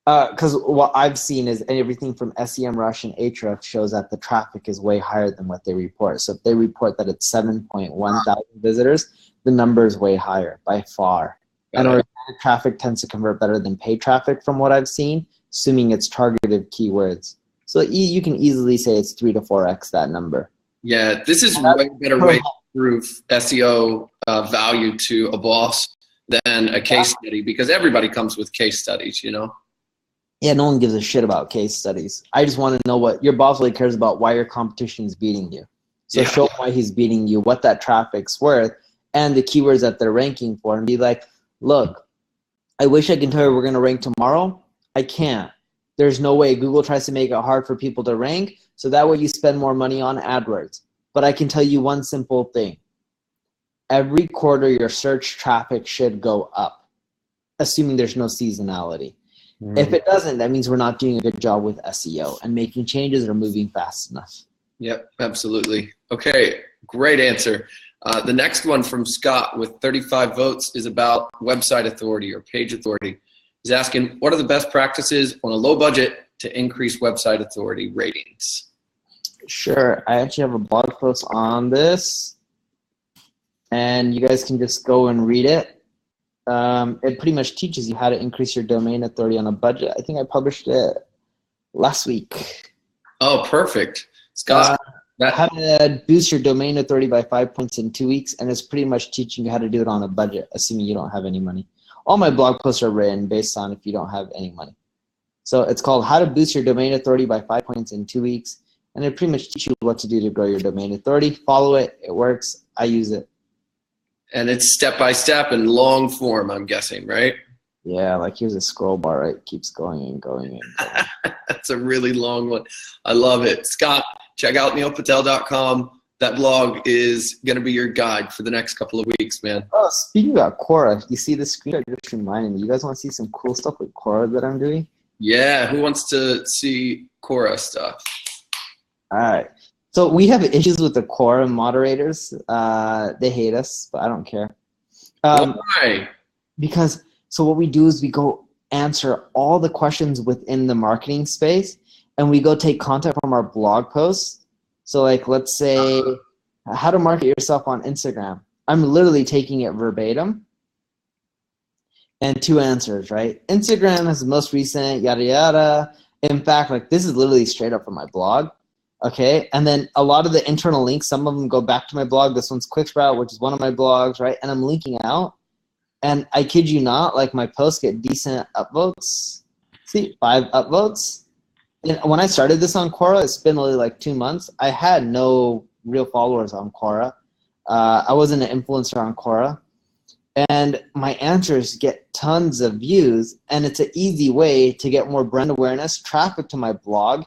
Because what I've seen is everything from SEMrush and Ahrefs shows that the traffic is way higher than what they report. So if they report that it's 7.1 thousand visitors, the number is way higher by far. And organic traffic tends to convert better than paid traffic from what I've seen, assuming it's targeted keywords. So you can easily say it's 3 to 4x that number. Yeah, this is a way better way to prove SEO value to a boss than a case study, because everybody comes with case studies, you know? Yeah, no one gives a shit about case studies. I just want to know what your boss really cares about, why your competition is beating you. So show him why he's beating you, what that traffic's worth, and the keywords that they're ranking for, and be like, look, I wish I can tell you we're going to rank tomorrow. I can't. There's no way. Google tries to make it hard for people to rank, so that way you spend more money on AdWords. But I can tell you one simple thing. Every quarter, your search traffic should go up, assuming there's no seasonality. If it doesn't, that means we're not doing a good job with SEO and making changes or moving fast enough. Yep, absolutely. Okay, great answer. The next one from Scott with 35 votes is about website authority or page authority. He's asking, what are the best practices on a low budget to increase website authority ratings? Sure. I actually have a blog post on this, and you guys can just go and read it. It pretty much teaches you how to increase your domain authority on a budget. I think I published it last week. Oh, perfect. Scott. How to boost your domain authority by 5 points in 2 weeks, and it's pretty much teaching you how to do it on a budget, assuming you don't have any money. All my blog posts are written based on if you don't have any money. So it's called How to Boost Your Domain Authority by 5 points in 2 weeks, and it pretty much teaches you what to do to grow your domain authority. Follow it. It works. I use it. And it's step-by-step and long form, I'm guessing, right? Yeah, like here's a scroll bar, right? It keeps going and going and going. That's a really long one. I love it. Scott, check out neilpatel.com. That blog is going to be your guide for the next couple of weeks, man. Oh, speaking about Quora, you see the screen? Just reminding me. You guys want to see some cool stuff with Quora that I'm doing? Yeah, who wants to see Quora stuff? All right. So we have issues with the Quora moderators. They hate us, but I don't care. Why? Because so what we do is we go answer all the questions within the marketing space, and we go take content from our blog posts. So like, let's say how to market yourself on Instagram. I'm literally taking it verbatim and 2 answers, right? Instagram is the most recent, yada, yada. In fact, like this is literally straight up from my blog. Okay, and then a lot of the internal links, some of them go back to my blog. This one's QuickSprout, which is one of my blogs, right? And I'm linking out. And I kid you not, like my posts get decent upvotes. See, 5 upvotes. And when I started this on Quora, it's been only like 2 months. I had no real followers on Quora. I wasn't an influencer on Quora. And my answers get tons of views, and it's an easy way to get more brand awareness, traffic to my blog.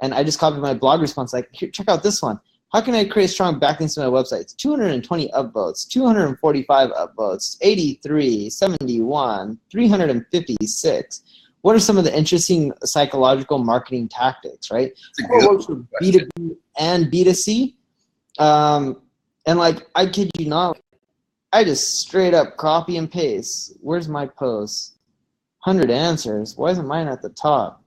And I just copied my blog response, like, here, check out this one. How can I create strong backlinks to my websites? 220 upvotes, 245 upvotes, 83, 71, 356. What are some of the interesting psychological marketing tactics, right? What works for B2B and B2C? And like, I kid you not, I just straight up copy and paste. Where's my post? 100 answers. Why isn't mine at the top?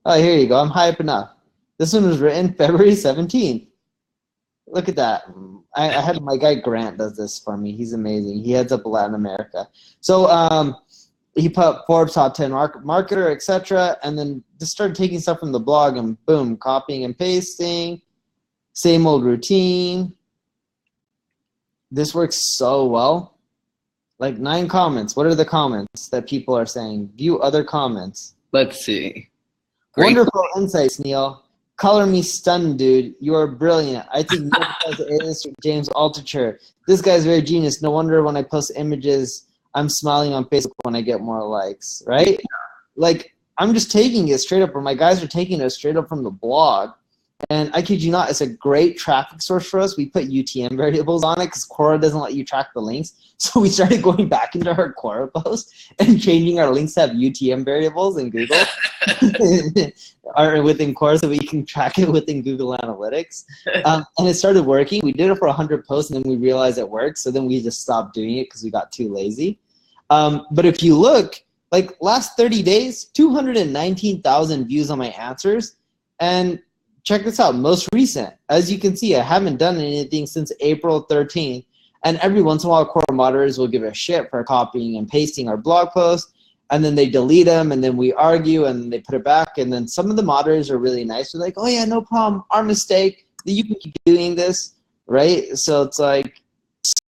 Oh, here you go. I'm hyping up. This one was written February 17th. Look at that. I had my guy Grant does this for me. He's amazing. He heads up Latin America. So he put Forbes top 10 marketer, etc. And then just started taking stuff from the blog and boom, copying and pasting. Same old routine. This works so well. Like 9 comments. What are the comments that people are saying? View other comments. Let's see. Great. Wonderful insights, Neil. Color me stunned, dude. You are brilliant. I think Neil is James Altucher. This guy's very genius. No wonder when I post images, I'm smiling on Facebook when I get more likes, right? Like, I'm just taking it straight up, or my guys are taking it straight up from the blog. And I kid you not, it's a great traffic source for us. We put UTM variables on it because Quora doesn't let you track the links. So we started going back into our Quora post and changing our links to have UTM variables in Google or within Quora so we can track it within Google Analytics. And it started working. We did it for 100 posts and then we realized it worked. So then we just stopped doing it because we got too lazy. But if you look, like last 30 days, 219,000 views on my answers. And check this out, most recent. As you can see, I haven't done anything since April 13th. And every once in a while, Quora moderators will give a shit for copying and pasting our blog post. And then they delete them, and then we argue, and they put it back. And then some of the moderators are really nice. They're like, oh, yeah, no problem. Our mistake. You can keep doing this, right? So it's like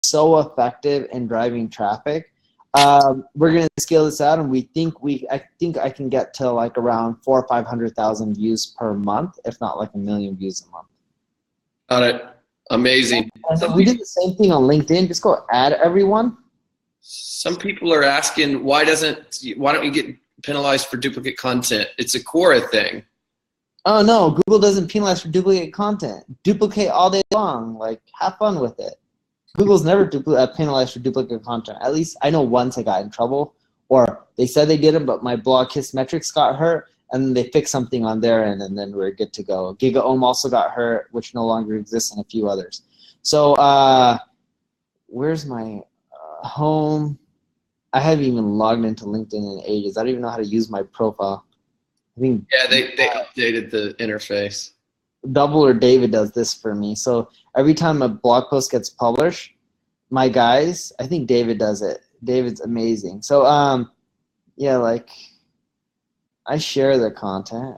so effective in driving traffic. We're going to scale this out, and I think I can get to like around 400,000 or 500,000 views per month, if not like 1 million views a month. Got it. Amazing. And we did the same thing on LinkedIn. Just go add everyone. Some people are asking, why don't you get penalized for duplicate content? It's a Quora thing. Oh no, Google doesn't penalize for duplicate content. Duplicate all day long. Like, have fun with it. Google's never penalized for duplicate content. At least I know once I got in trouble, or they said they didn't, but my blog Kiss Metrics got hurt, and then they fixed something on their end, and then we're good to go. GigaOM also got hurt, which no longer exists, and a few others. So where's my home? I haven't even logged into LinkedIn in ages. I don't even know how to use my profile. I think they updated the interface. Double or David does this for me. So every time a blog post gets published, my guys, I think David does it. David's amazing. So yeah, like I share the content.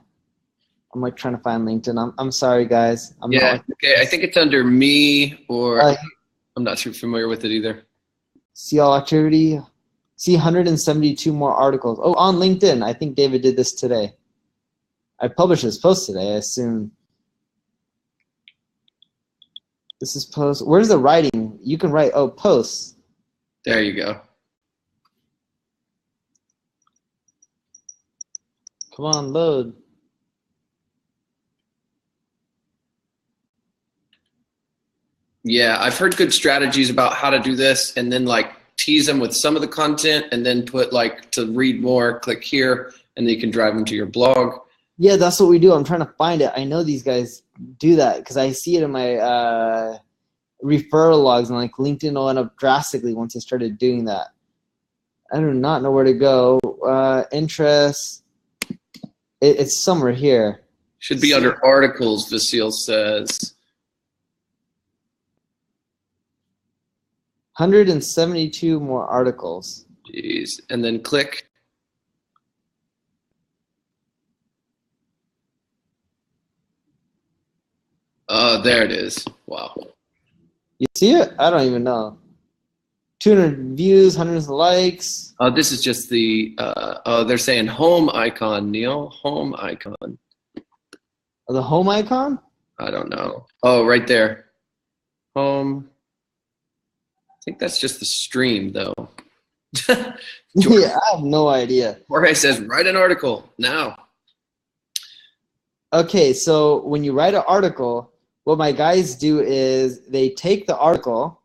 I'm like trying to find LinkedIn. I'm sorry guys. Okay. I think it's under me, or I'm not too familiar with it either. See all activity. See 172 more articles. Oh, on LinkedIn. I think David did this today. I published this post today. I assume. This is post. Where's the writing? You can write, oh, posts. There you go. Come on, load. Yeah, I've heard good strategies about how to do this, and then like tease them with some of the content, and then put like to read more, click here, and then you can drive them to your blog. Yeah, that's what we do. I'm trying to find it. I know these guys do that because I see it in my referral logs, and like LinkedIn will end up drastically once I started doing that. I do not know where to go. Interest. It's somewhere here. Should be under articles, Vasil says. 172 more articles. Jeez. And then click. There it is. Wow. You see it? I don't even know. 200 views, hundreds of likes. This is just the, they're saying home icon, Neil. Home icon. The home icon? I don't know. Oh, right there. Home. I think that's just the stream, though. Yeah, I have no idea. Jorge says, write an article now. Okay, so when you write an article, what my guys do is they take the article,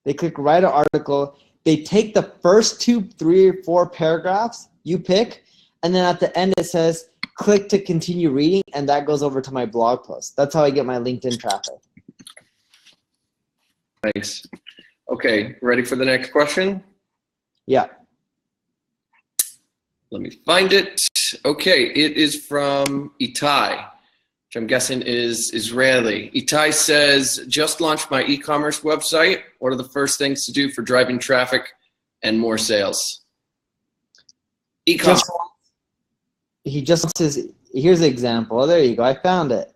they click write an article, they take the first 2, 3, or 4 paragraphs you pick, and then at the end it says click to continue reading, and that goes over to my blog post. That's how I get my LinkedIn traffic. Nice. Okay, ready for the next question? Yeah. Let me find it. Okay, it is from Itai, which I'm guessing is Israeli. Itai says, just launched my e-commerce website. What are the first things to do for driving traffic and more sales? E-commerce. He just says, here's the example. Oh, there you go. I found it.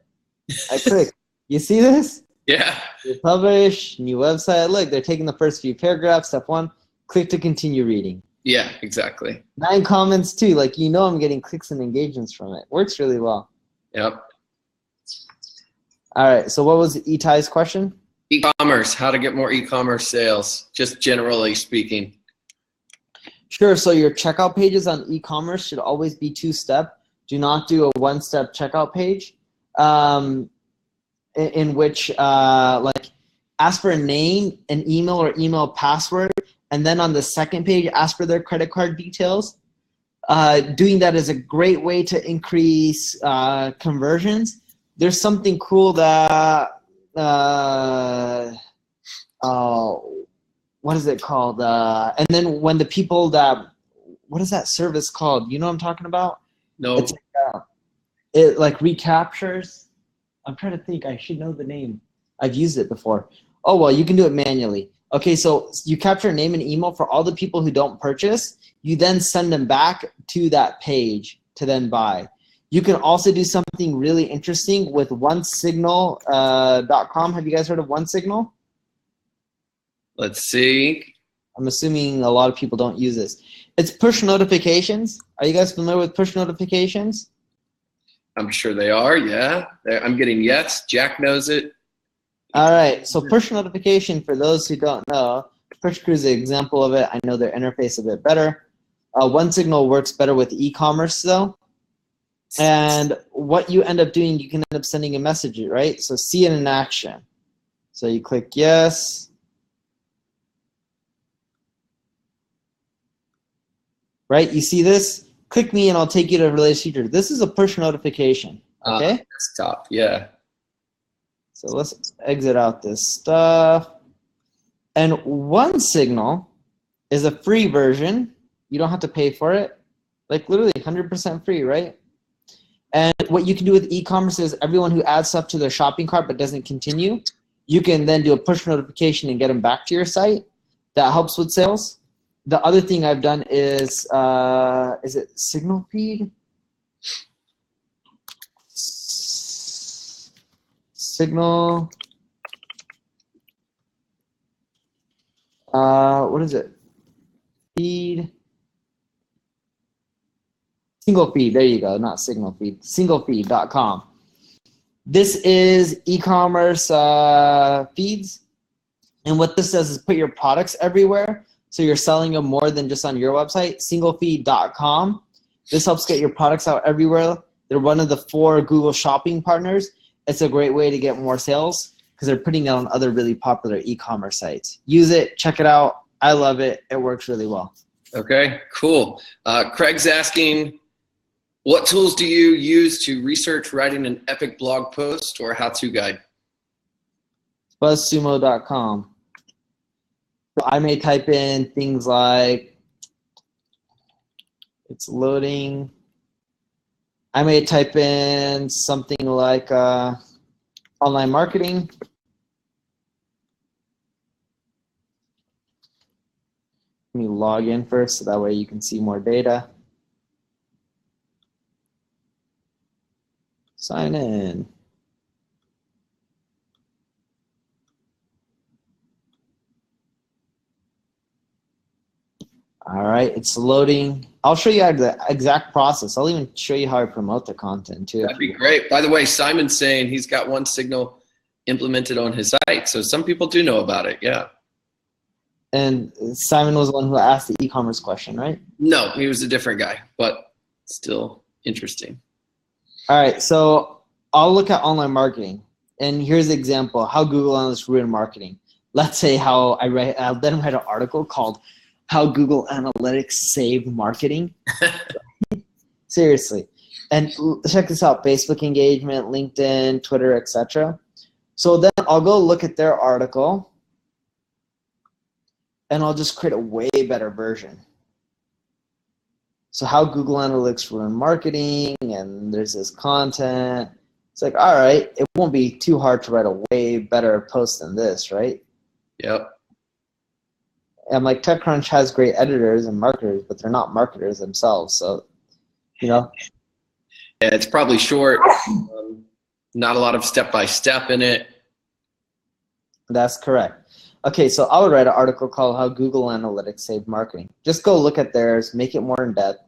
I clicked. You see this? Yeah. You publish, new website. Look, they're taking the first few paragraphs. Step 1, click to continue reading. Yeah, exactly. 9 comments too. Like, you know, I'm getting clicks and engagements from it. Works really well. Yep. All right. So what was Itai's question? E-commerce, how to get more e-commerce sales, just generally speaking. Sure. So your checkout pages on e-commerce should always be 2-step. Do not do a 1-step checkout page in which like ask for a name, an email or email password, and then on the second page, ask for their credit card details. Doing that is a great way to increase conversions. There's something cool that, what is it called? And then when the people that, what is that service called? You know what I'm talking about? No. It's like, it like recaptures. I'm trying to think. I should know the name. I've used it before. Oh, well, you can do it manually. Okay, so you capture a name and email for all the people who don't purchase. You then send them back to that page to then buy. You can also do something really interesting with onesignal.com. Have you guys heard of OneSignal? Let's see. I'm assuming a lot of people don't use this. It's push notifications. Are you guys familiar with push notifications? I'm sure they are, yeah. I'm getting yes. Jack knows it. All right, so push notification, for those who don't know, PushCrew is an example of it. I know their interface a bit better. OneSignal works better with e-commerce though. And what you end up doing, you can end up sending a message, right? So see it in action. So you click yes. Right, you see this? Click me and I'll take you to a related feature. This is a push notification, okay? Desktop, yeah. So let's exit out this stuff. And OneSignal is a free version. You don't have to pay for it. Like literally 100% free, right? And what you can do with e-commerce is everyone who adds stuff to their shopping cart but doesn't continue, you can then do a push notification and get them back to your site. That helps with sales. The other thing I've done is it Signal Feed? Signal. What is it? Feed. Single Feed. There you go. Not Signal Feed. Singlefeed.com. This is e-commerce feeds, and what this does is put your products everywhere. So you're selling them more than just on your website. Singlefeed.com. This helps get your products out everywhere. They're one of the 4 Google Shopping partners. It's a great way to get more sales because they're putting it on other really popular e-commerce sites. Use it, check it out. I love it. It works really well. Okay, cool. Craig's asking, what tools do you use to research writing an epic blog post or how-to guide? Buzzsumo.com. I may type in things like, it's loading. I may type in something like online marketing. Let me log in first so that way you can see more data. Sign in. All right, it's loading. I'll show you the exact process. I'll even show you how I promote the content too. That'd be great. By the way, Simon's saying he's got one signal implemented on his site, so some people do know about it. Yeah. And Simon was the one who asked the e-commerce question, right? No, he was a different guy, but still interesting. All right, so I'll look at online marketing, and here's the example: how Google Analytics ruin marketing. Let's say how I'll then write an article called "How Google Analytics Saved Marketing." Seriously, and check this out: Facebook engagement, LinkedIn, Twitter, etc. So then I'll go look at their article, and I'll just create a way better version. So how Google Analytics ruin marketing, and there's this content. It's like, all right, it won't be too hard to write a way better post than this, right? Yep. And like TechCrunch has great editors and marketers, but they're not marketers themselves. So, you know. Yeah, it's probably short. Not a lot of step-by-step in it. That's correct. Okay, so I would write an article called How Google Analytics Saved Marketing. Just go look at theirs, make it more in depth.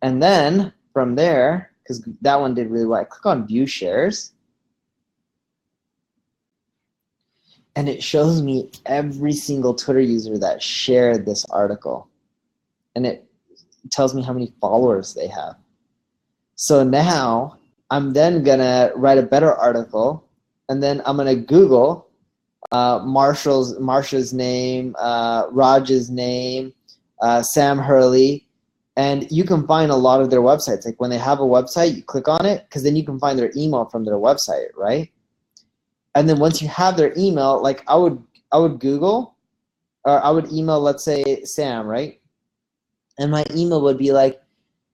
And then from there, because that one did really well, I click on View Shares. And it shows me every single Twitter user that shared this article. And it tells me how many followers they have. So now I'm then going to write a better article. And then I'm going to Google Marsha's name, Raj's name, Sam Hurley, and you can find a lot of their websites. Like when they have a website, you click on it because then you can find their email from their website, right? And then once you have their email, like I would Google, or I would email, let's say Sam, right? And my email would be like,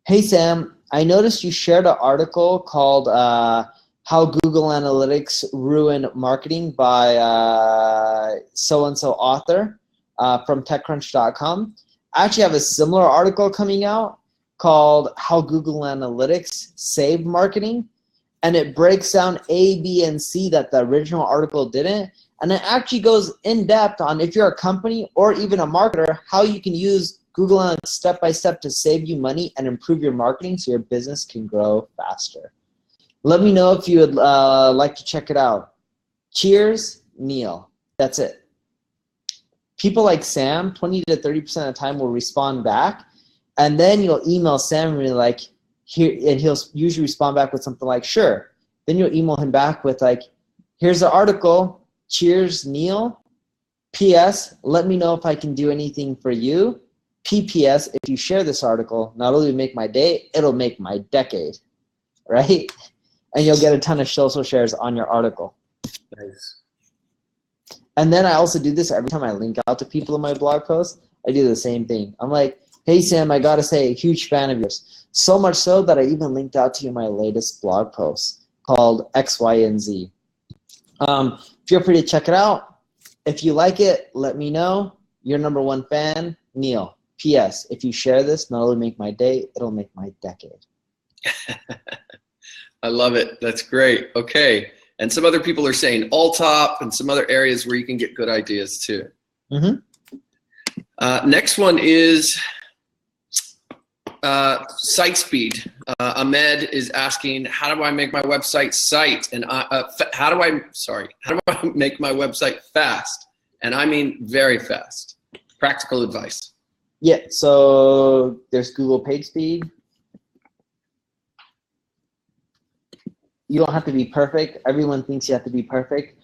"Hey Sam, I noticed you shared an article called How Google Analytics Ruin Marketing by so-and-so author from TechCrunch.com. I actually have a similar article coming out called How Google Analytics Saved Marketing, and it breaks down A, B, and C that the original article didn't, and it actually goes in depth on if you're a company or even a marketer, how you can use Google Analytics step-by-step to save you money and improve your marketing so your business can grow faster." Let me know if you would like to check it out. Cheers, Neil. That's it. People like Sam, 20 to 30% of the time will respond back, and then you'll email Sam and be like, here, and he'll usually respond back with something like, "Sure." Then you'll email him back with like, "Here's the article. Cheers, Neil. P.S. Let me know if I can do anything for you. P.P.S. If you share this article, not only make my day, it'll make my decade." Right? And you'll get a ton of social shares on your article. Nice. And then I also do this every time I link out to people in my blog post. I do the same thing. I'm like, "Hey Sam, I gotta say, huge fan of yours. So much so that I even linked out to you my latest blog post called X, Y, and Z. Feel free to check it out. If you like it, let me know. Your #1 fan, Neil. P.S. If you share this, not only make my day, it'll make my decade." I love it. That's great. Okay. And some other people are saying all top and some other areas where you can get good ideas too. Next one is site speed. Ahmed is asking, how do I make my website how do I make my website fast? And I mean very fast. Practical advice. Yeah, so there's Google PageSpeed. You don't have to be perfect. Everyone thinks you have to be perfect.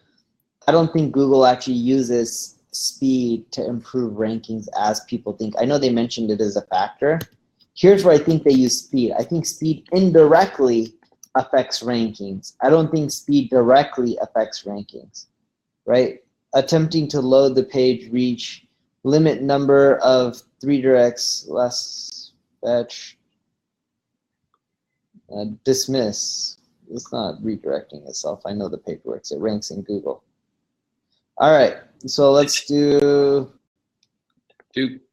I don't think Google actually uses speed to improve rankings as people think. I know they mentioned it as a factor. Here's where I think they use speed. I think speed indirectly affects rankings. I don't think speed directly affects rankings, right? Attempting to load the page reach limit number of redirects, less fetch, dismiss. It's not redirecting itself. I know the page works. It ranks in Google. All right, so let's do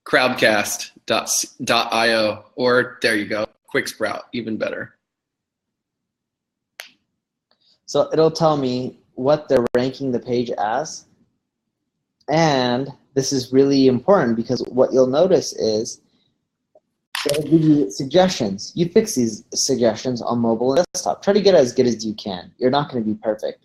crowdcast.io, or there you go, Quicksprout, even better. So it'll tell me what they're ranking the page as. And this is really important because what you'll notice is it'll give you suggestions. You fix these suggestions on mobile and desktop. Try to get as good as you can. You're not going to be perfect.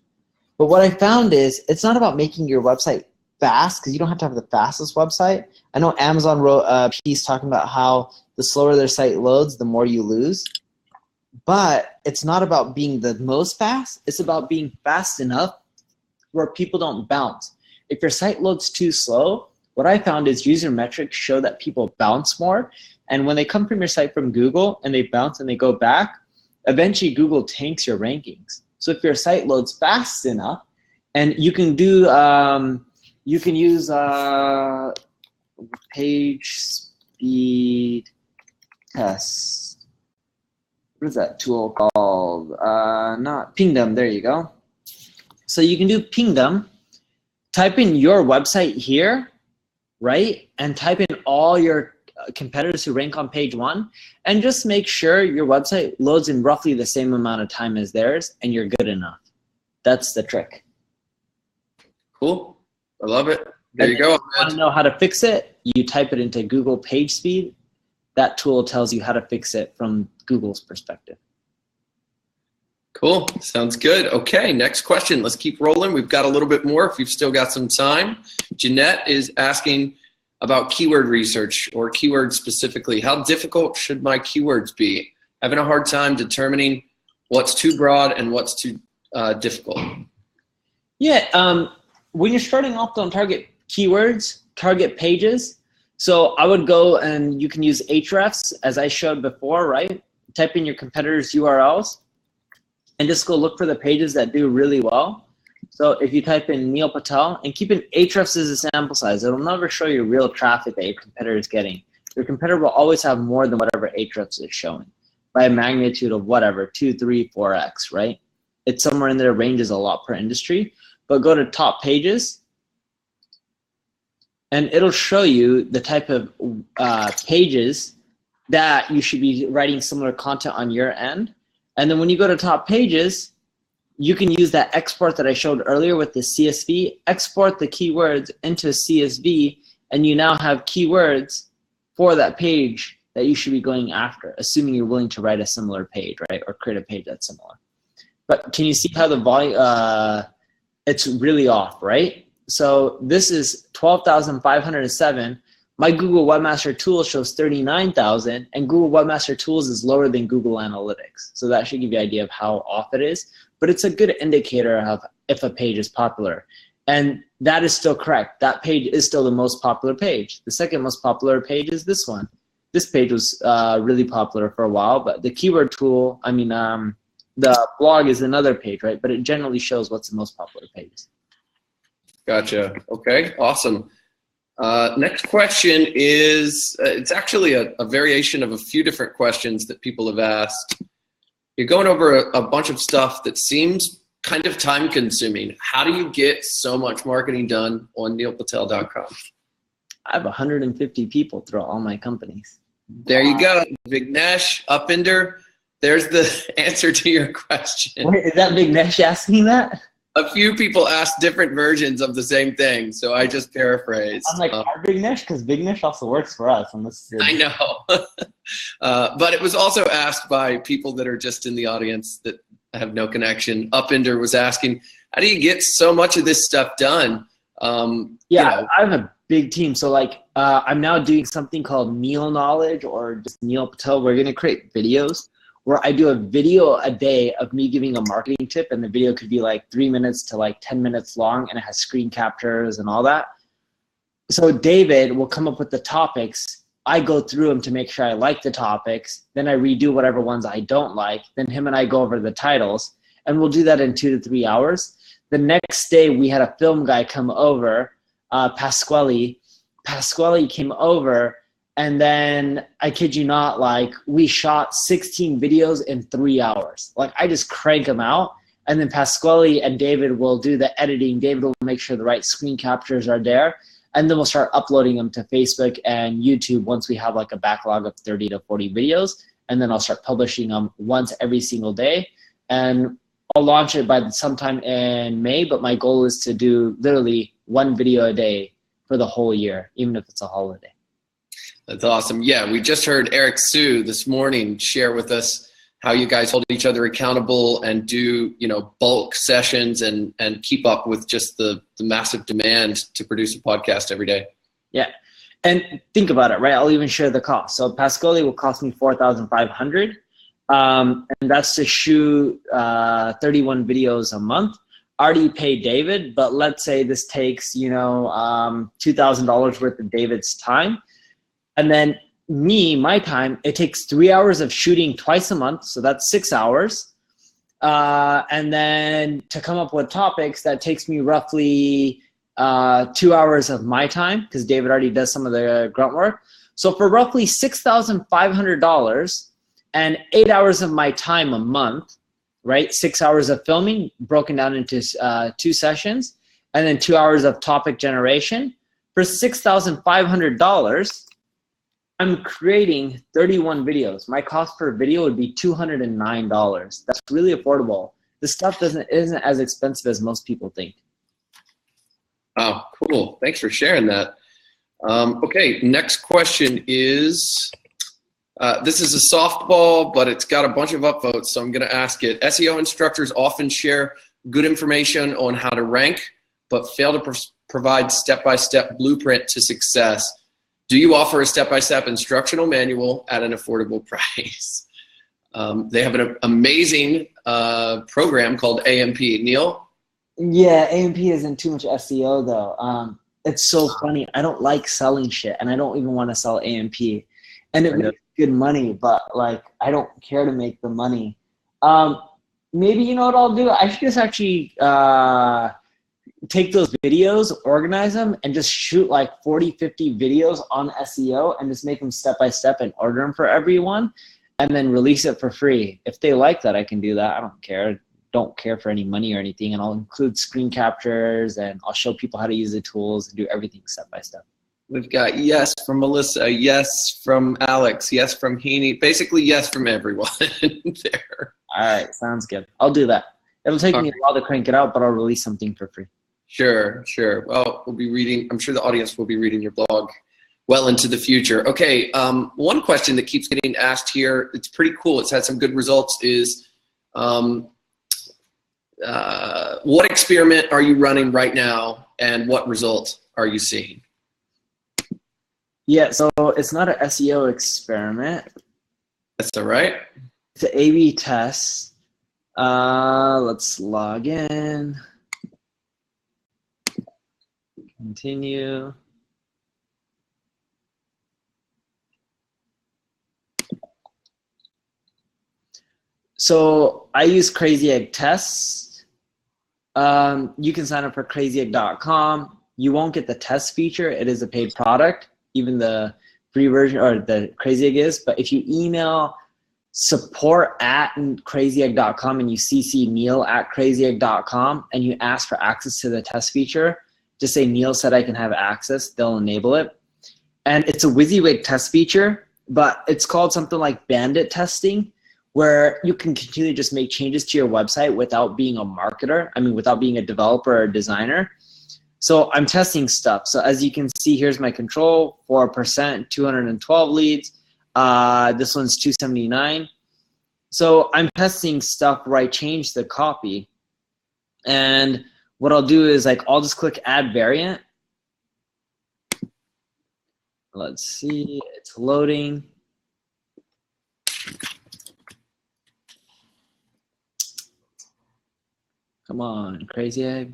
But what I found is it's not about making your website fast, because you don't have to have the fastest website. I know Amazon wrote a piece talking about how the slower their site loads, the more you lose. But it's not about being the most fast. It's about being fast enough where people don't bounce. If your site loads too slow, what I found is user metrics show that people bounce more. And when they come from your site from Google and they bounce and they go back, eventually Google tanks your rankings. So if your site loads fast enough, and you can do, you can use page speed test. What is that tool called? Not Pingdom, there you go. So you can do Pingdom, type in your website here, right? And type in all your competitors who rank on page 1, and just make sure your website loads in roughly the same amount of time as theirs, and you're good enough. That's the trick. Cool. I love it. There you go. If you want to know how to fix it, you type it into Google PageSpeed. That tool tells you how to fix it from Google's perspective. Cool. Sounds good. Okay, next question. Let's keep rolling. We've got a little bit more if you've still got some time. Jeanette is asking about keyword research, or keywords specifically. How difficult should my keywords be? Having a hard time determining what's too broad and what's too difficult. Yeah, when you're starting off, don't target keywords, target pages. So I would go, and you can use hrefs as I showed before, right? Type in your competitors' URLs and just go look for the pages that do really well. So if you type in Neil Patel, and keep in hrefs as a sample size, it'll never show you real traffic that your competitor is getting. Your competitor will always have more than whatever hrefs is showing by a magnitude of whatever, 2, 3, 4x, right? It's somewhere in there, ranges a lot per industry. But go to top pages, and it'll show you the type of pages that you should be writing similar content on your end. And then when you go to top pages, you can use that export that I showed earlier with the CSV, export the keywords into CSV, and you now have keywords for that page that you should be going after, assuming you're willing to write a similar page, right? Or create a page that's similar. But can you see how the volume, it's really off, right? So this is 12,507. My Google Webmaster Tools shows 39,000, and Google Webmaster Tools is lower than Google Analytics. So that should give you an idea of how off it is. But it's a good indicator of if a page is popular. And that is still correct. That page is still the most popular page. The second most popular page is this one. This page was really popular for a while, but the keyword tool, the blog is another page, right? But it generally shows what's the most popular page. Gotcha. Okay, awesome. Next question is, it's actually a variation of a few different questions that people have asked. You're going over a bunch of stuff that seems kind of time consuming. How do you get so much marketing done on neilpatel.com? I have 150 people throughout all my companies. There you go. Vignesh, Upinder. There's the answer to your question. Wait, is that Vignesh asking that? A few people asked different versions of the same thing, so I just paraphrased. I'm like, our Vignesh? Because Vignesh also works for us. And this is I know. But it was also asked by people that are just in the audience that have no connection. Upinder was asking, how do you get so much of this stuff done? I have a big team. So like, I'm now doing something called Neil Knowledge, or just Neil Patel. We're going to create videos where I do a video a day of me giving a marketing tip, and the video could be like 3 minutes to like 10 minutes long, and it has screen captures and all that. So David will come up with the topics. I go through them to make sure I like the topics. Then I redo whatever ones I don't like. Then him and I go over the titles, and we'll do that in 2 to 3 hours. The next day we had a film guy come over, Pasquale, Pasquale came over, and then I kid you not, like we shot 16 videos in 3 hours. Like I just crank them out, and then Pasquale and David will do the editing. David will make sure the right screen captures are there, and then we'll start uploading them to Facebook and YouTube once we have like a backlog of 30 to 40 videos, and then I'll start publishing them once every single day. And I'll launch it by sometime in May, but my goal is to do literally one video a day for the whole year, even if it's a holiday. That's awesome. Yeah, we just heard Eric Sue this morning share with us how you guys hold each other accountable and do, you know, bulk sessions and keep up with just the massive demand to produce a podcast every day. Yeah, and think about it, right? I'll even share the cost. So Pasquale will cost me $4,500, and that's to shoot 31 videos a month. I already paid David, but let's say this takes, you know, $2,000 worth of David's time. And then my time, it takes 3 hours of shooting twice a month. So that's 6 hours. And then to come up with topics, that takes me roughly 2 hours of my time, because David already does some of the grunt work. So for roughly $6,500 and 8 hours of my time a month, right? 6 hours of filming broken down into 2 sessions, and then 2 hours of topic generation. For $6,500, I'm creating 31 videos. My cost per video would be $209. That's really affordable. This stuff isn't as expensive as most people think. Oh, cool. Thanks for sharing that. Okay, next question is, this is a softball, but it's got a bunch of upvotes, so I'm going to ask it. SEO instructors often share good information on how to rank, but fail to provide step-by-step blueprint to success. Do you offer a step-by-step instructional manual at an affordable price? They have an amazing program called AMP. Neil? Yeah, AMP isn't too much SEO though. It's so funny. I don't like selling shit, and I don't even want to sell AMP. And it makes good money, but like I don't care to make the money. Maybe you know what I'll do? I should just actually take those videos, organize them, and just shoot like 40, 50 videos on SEO and just make them step-by-step and order them for everyone, and then release it for free. If they like that, I can do that. I don't care. Don't care for any money or anything. And I'll include screen captures, and I'll show people how to use the tools and do everything step-by-step. We've got yes from Melissa, yes from Alex, yes from Heaney, basically yes from everyone there. All right, sounds good. I'll do that. It'll take me a while to crank it out, but I'll release something for free. Sure. Well, we'll be reading, I'm sure the audience will be reading your blog well into the future. Okay, one question that keeps getting asked here, it's pretty cool, it's had some good results, is what experiment are you running right now, and what results are you seeing? Yeah, so it's not an SEO experiment. That's all right. It's an A/B test. Let's log in. Continue. So I use Crazy Egg Tests. You can sign up for crazyegg.com. You won't get the test feature. It is a paid product, even the free version, or the Crazy Egg is. But if you email support@crazyegg.com and you CC Neil at crazyegg.com and you ask for access to the test feature, just say Neil said I can have access, they'll enable it. And it's a WYSIWYG test feature, but it's called something like bandit testing, where you can continue to just make changes to your website without being a marketer. I mean, without being a developer or a designer. So I'm testing stuff. So as you can see, here's my control, 4%, 212 leads. This one's 279. So I'm testing stuff where I change the copy. And what I'll do is like, I'll just click add variant. Let's see, it's loading. Come on, Crazy Egg.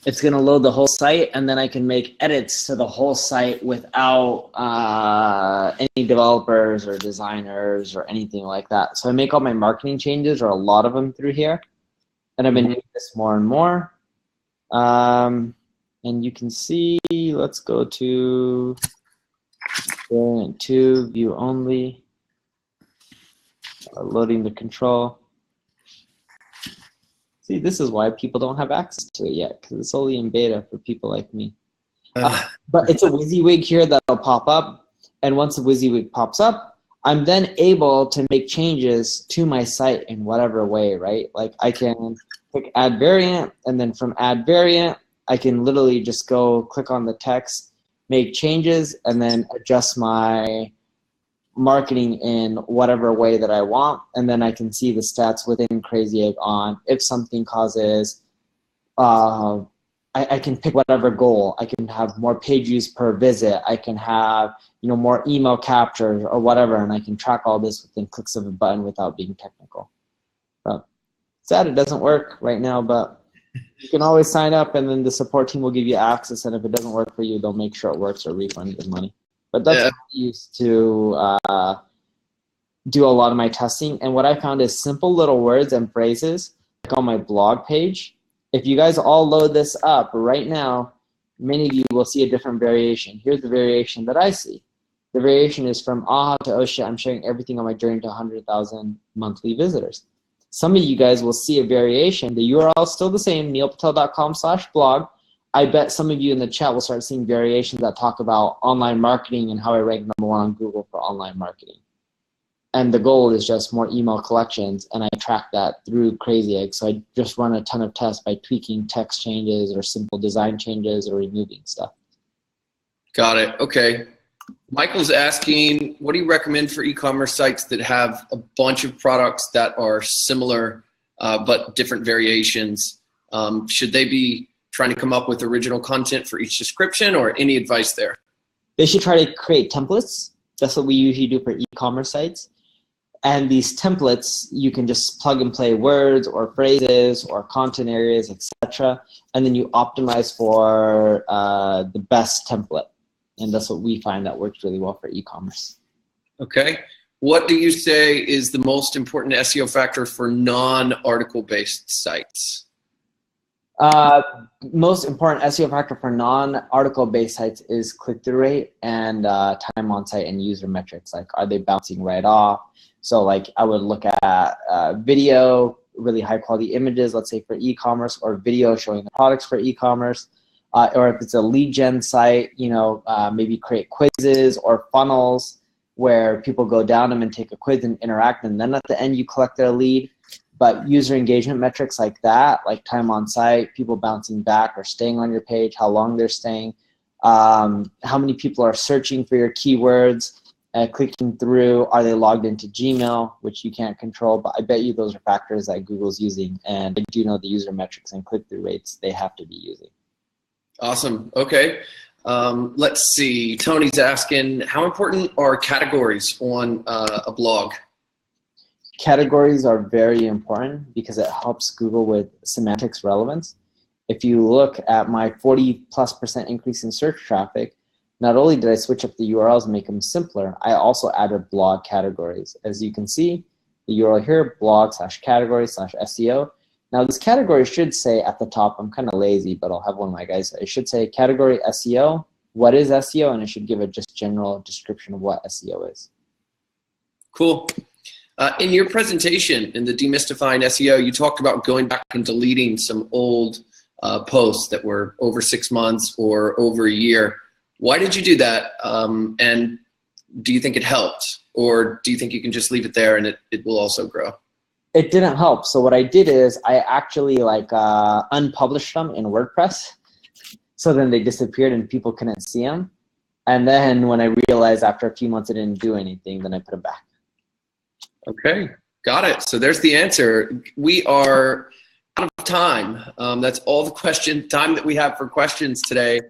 It's going to load the whole site, and then I can make edits to the whole site without any developers or designers or anything like that. So I make all my marketing changes, or a lot of them, through here. And I've been doing this more and more. And you can see, let's go to variant 2, view only, loading the control. See, this is why people don't have access to it yet, because it's only in beta for people like me. But it's a WYSIWYG here that'll pop up, and once the WYSIWYG pops up, I'm then able to make changes to my site in whatever way, right? Like I can click add variant, and then from add variant, I can literally just go click on the text, make changes, and then adjust my marketing in whatever way that I want, and then I can see the stats within Crazy Egg on if something causes, I can pick whatever goal. I can have more page views per visit. I can have more email captures or whatever, and I can track all this within clicks of a button without being technical. But sad it doesn't work right now, but you can always sign up, and then the support team will give you access, and if it doesn't work for you, they'll make sure it works or refund the money. But that's what I used to do a lot of my testing. And what I found is simple little words and phrases, like on my blog page. If you guys all load this up right now, many of you will see a different variation. Here's the variation that I see. The variation is from aha to oh shit, I'm sharing everything on my journey to 100,000 monthly visitors. Some of you guys will see a variation. The URL is still the same, neilpatel.com/blog. I bet some of you in the chat will start seeing variations that talk about online marketing and how I rank #1 on Google for online marketing. And the goal is just more email collections, and I track that through Crazy Egg. So I just run a ton of tests by tweaking text changes or simple design changes or removing stuff. Got it. Okay. Michael's asking, what do you recommend for e-commerce sites that have a bunch of products that are similar but different variations? Should they be trying to come up with original content for each description, or any advice there? They should try to create templates. That's what we usually do for e-commerce sites. And these templates, you can just plug and play words or phrases or content areas, etc. And then you optimize for the best template. And that's what we find that works really well for e-commerce. Okay. What do you say is the most important SEO factor for non-article based sites? Most important SEO factor for non-article based sites is click-through rate and time on site and user metrics. Like, are they bouncing right off? So like I would look at video, really high quality images, let's say for e-commerce, or video showing the products for e-commerce. Or if it's a lead gen site, maybe create quizzes or funnels where people go down them and take a quiz and interact, and then at the end you collect their lead. But user engagement metrics like that, like time on site, people bouncing back or staying on your page, how long they're staying, how many people are searching for your keywords, clicking through, are they logged into Gmail, which you can't control, but I bet you those are factors that Google's using, and I do know the user metrics and click-through rates they have to be using. Awesome. Okay. Let's see. Tony's asking, how important are categories on a blog? Categories are very important because it helps Google with semantics relevance. If you look at my 40+% increase in search traffic, not only did I switch up the URLs and make them simpler, I also added blog categories. As you can see, the URL here, blog/category/SEO. Now this category should say at the top, I'm kind of lazy, but I'll have one of my guys, it should say category SEO, what is SEO, and it should give a just general description of what SEO is. Cool. In your presentation, in the Demystifying SEO, you talked about going back and deleting some old posts that were over 6 months or over a year. Why did you do that? And do you think it helped? Or do you think you can just leave it there and it will also grow? It didn't help. So what I did is I actually unpublished them in WordPress. So then they disappeared and people couldn't see them. And then when I realized after a few months it didn't do anything, then I put them back. Okay, got it. So there's the answer. We are out of time. That's all the time that we have for questions today.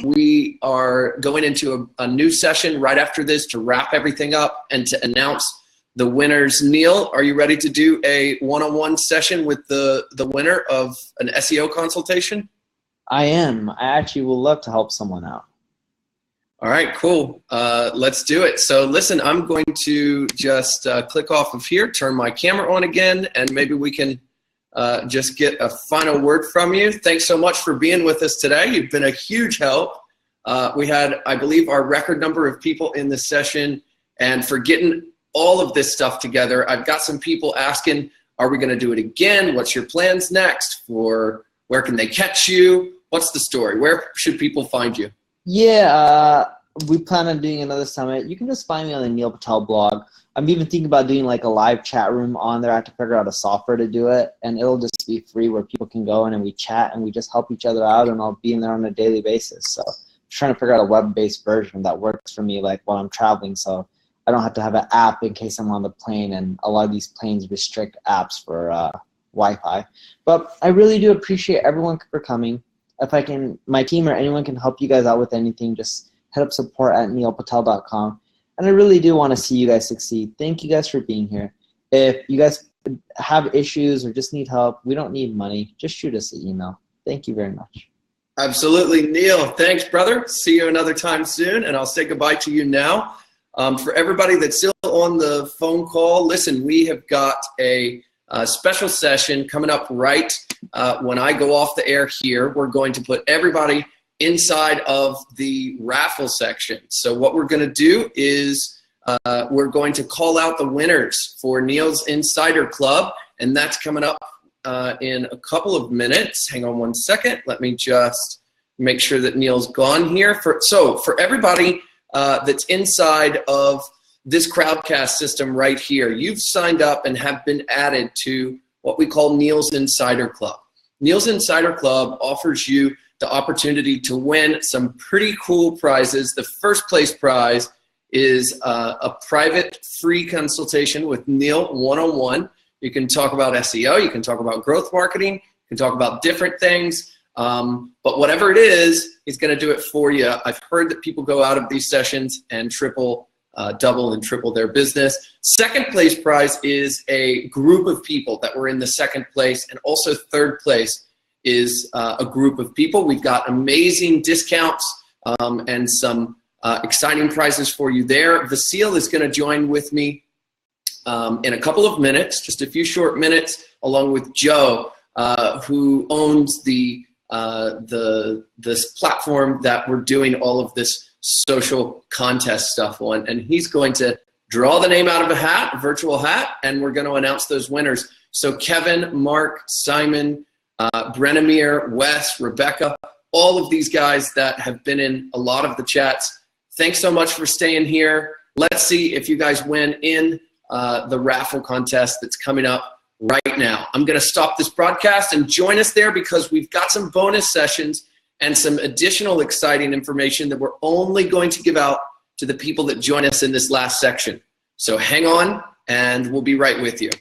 We are going into a new session right after this to wrap everything up and to announce the winners. Neil, are you ready to do a one-on-one session with the winner of an SEO consultation? I am. I actually would love to help someone out. All right, cool. Let's do it. So listen, I'm going to just click off of here, turn my camera on again, and maybe we can just get a final word from you. Thanks so much for being with us today. You've been a huge help. We had, I believe, our record number of people in this session, and for getting all of this stuff together. I've got some people asking, are we going to do it again? What's your plans next? For where can they catch you? What's the story? Where should people find you? Yeah, we plan on doing another summit. You can just find me on the Neil Patel blog. I'm even thinking about doing like a live chat room on there. I have to figure out a software to do it, and it'll just be free where people can go in and we chat and we just help each other out, and I'll be in there on a daily basis. So I'm trying to figure out a web-based version that works for me like while I'm traveling, so I don't have to have an app in case I'm on the plane, and a lot of these planes restrict apps for Wi-Fi. But I really do appreciate everyone for coming. If I can, my team or anyone can help you guys out with anything, just head up support@neilpatel.com. And I really do want to see you guys succeed. Thank you guys for being here. If you guys have issues or just need help, we don't need money. Just shoot us an email. Thank you very much. Absolutely, Neil. Thanks, brother. See you another time soon, and I'll say goodbye to you now. For everybody that's still on the phone call, listen, we have got a special session coming up right when I go off the air here. We're going to put everybody inside of the raffle section. So what we're going to do is we're going to call out the winners for Neil's Insider Club, and that's coming up in a couple of minutes. Hang on one second. Let me just make sure that Neil's gone here. So for everybody that's inside of this Crowdcast system right here, you've signed up and have been added to what we call Neil's Insider Club. Neil's Insider Club offers you the opportunity to win some pretty cool prizes. The first place prize is a private free consultation with Neil one-on-one. You can talk about SEO, you can talk about growth marketing, you can talk about different things, but whatever it is, he's gonna do it for you. I've heard that people go out of these sessions and double and triple their business. Second place prize is a group of people that were in the second place, and also third place is a group of people. We've got amazing discounts and some exciting prizes for you there. Vasile is going to join with me in a couple of minutes, just a few short minutes, along with Joe, who owns this platform that we're doing all of this social contest stuff on, and he's going to draw the name out of a hat, a virtual hat, and we're going to announce those winners. So Kevin, Mark, Simon, Brenimir, Wes, Rebecca, all of these guys that have been in a lot of the chats, thanks so much for staying here. Let's see if you guys win in the raffle contest that's coming up right now. I'm going to stop this broadcast and join us there, because we've got some bonus sessions and some additional exciting information that we're only going to give out to the people that join us in this last section. So hang on, and we'll be right with you.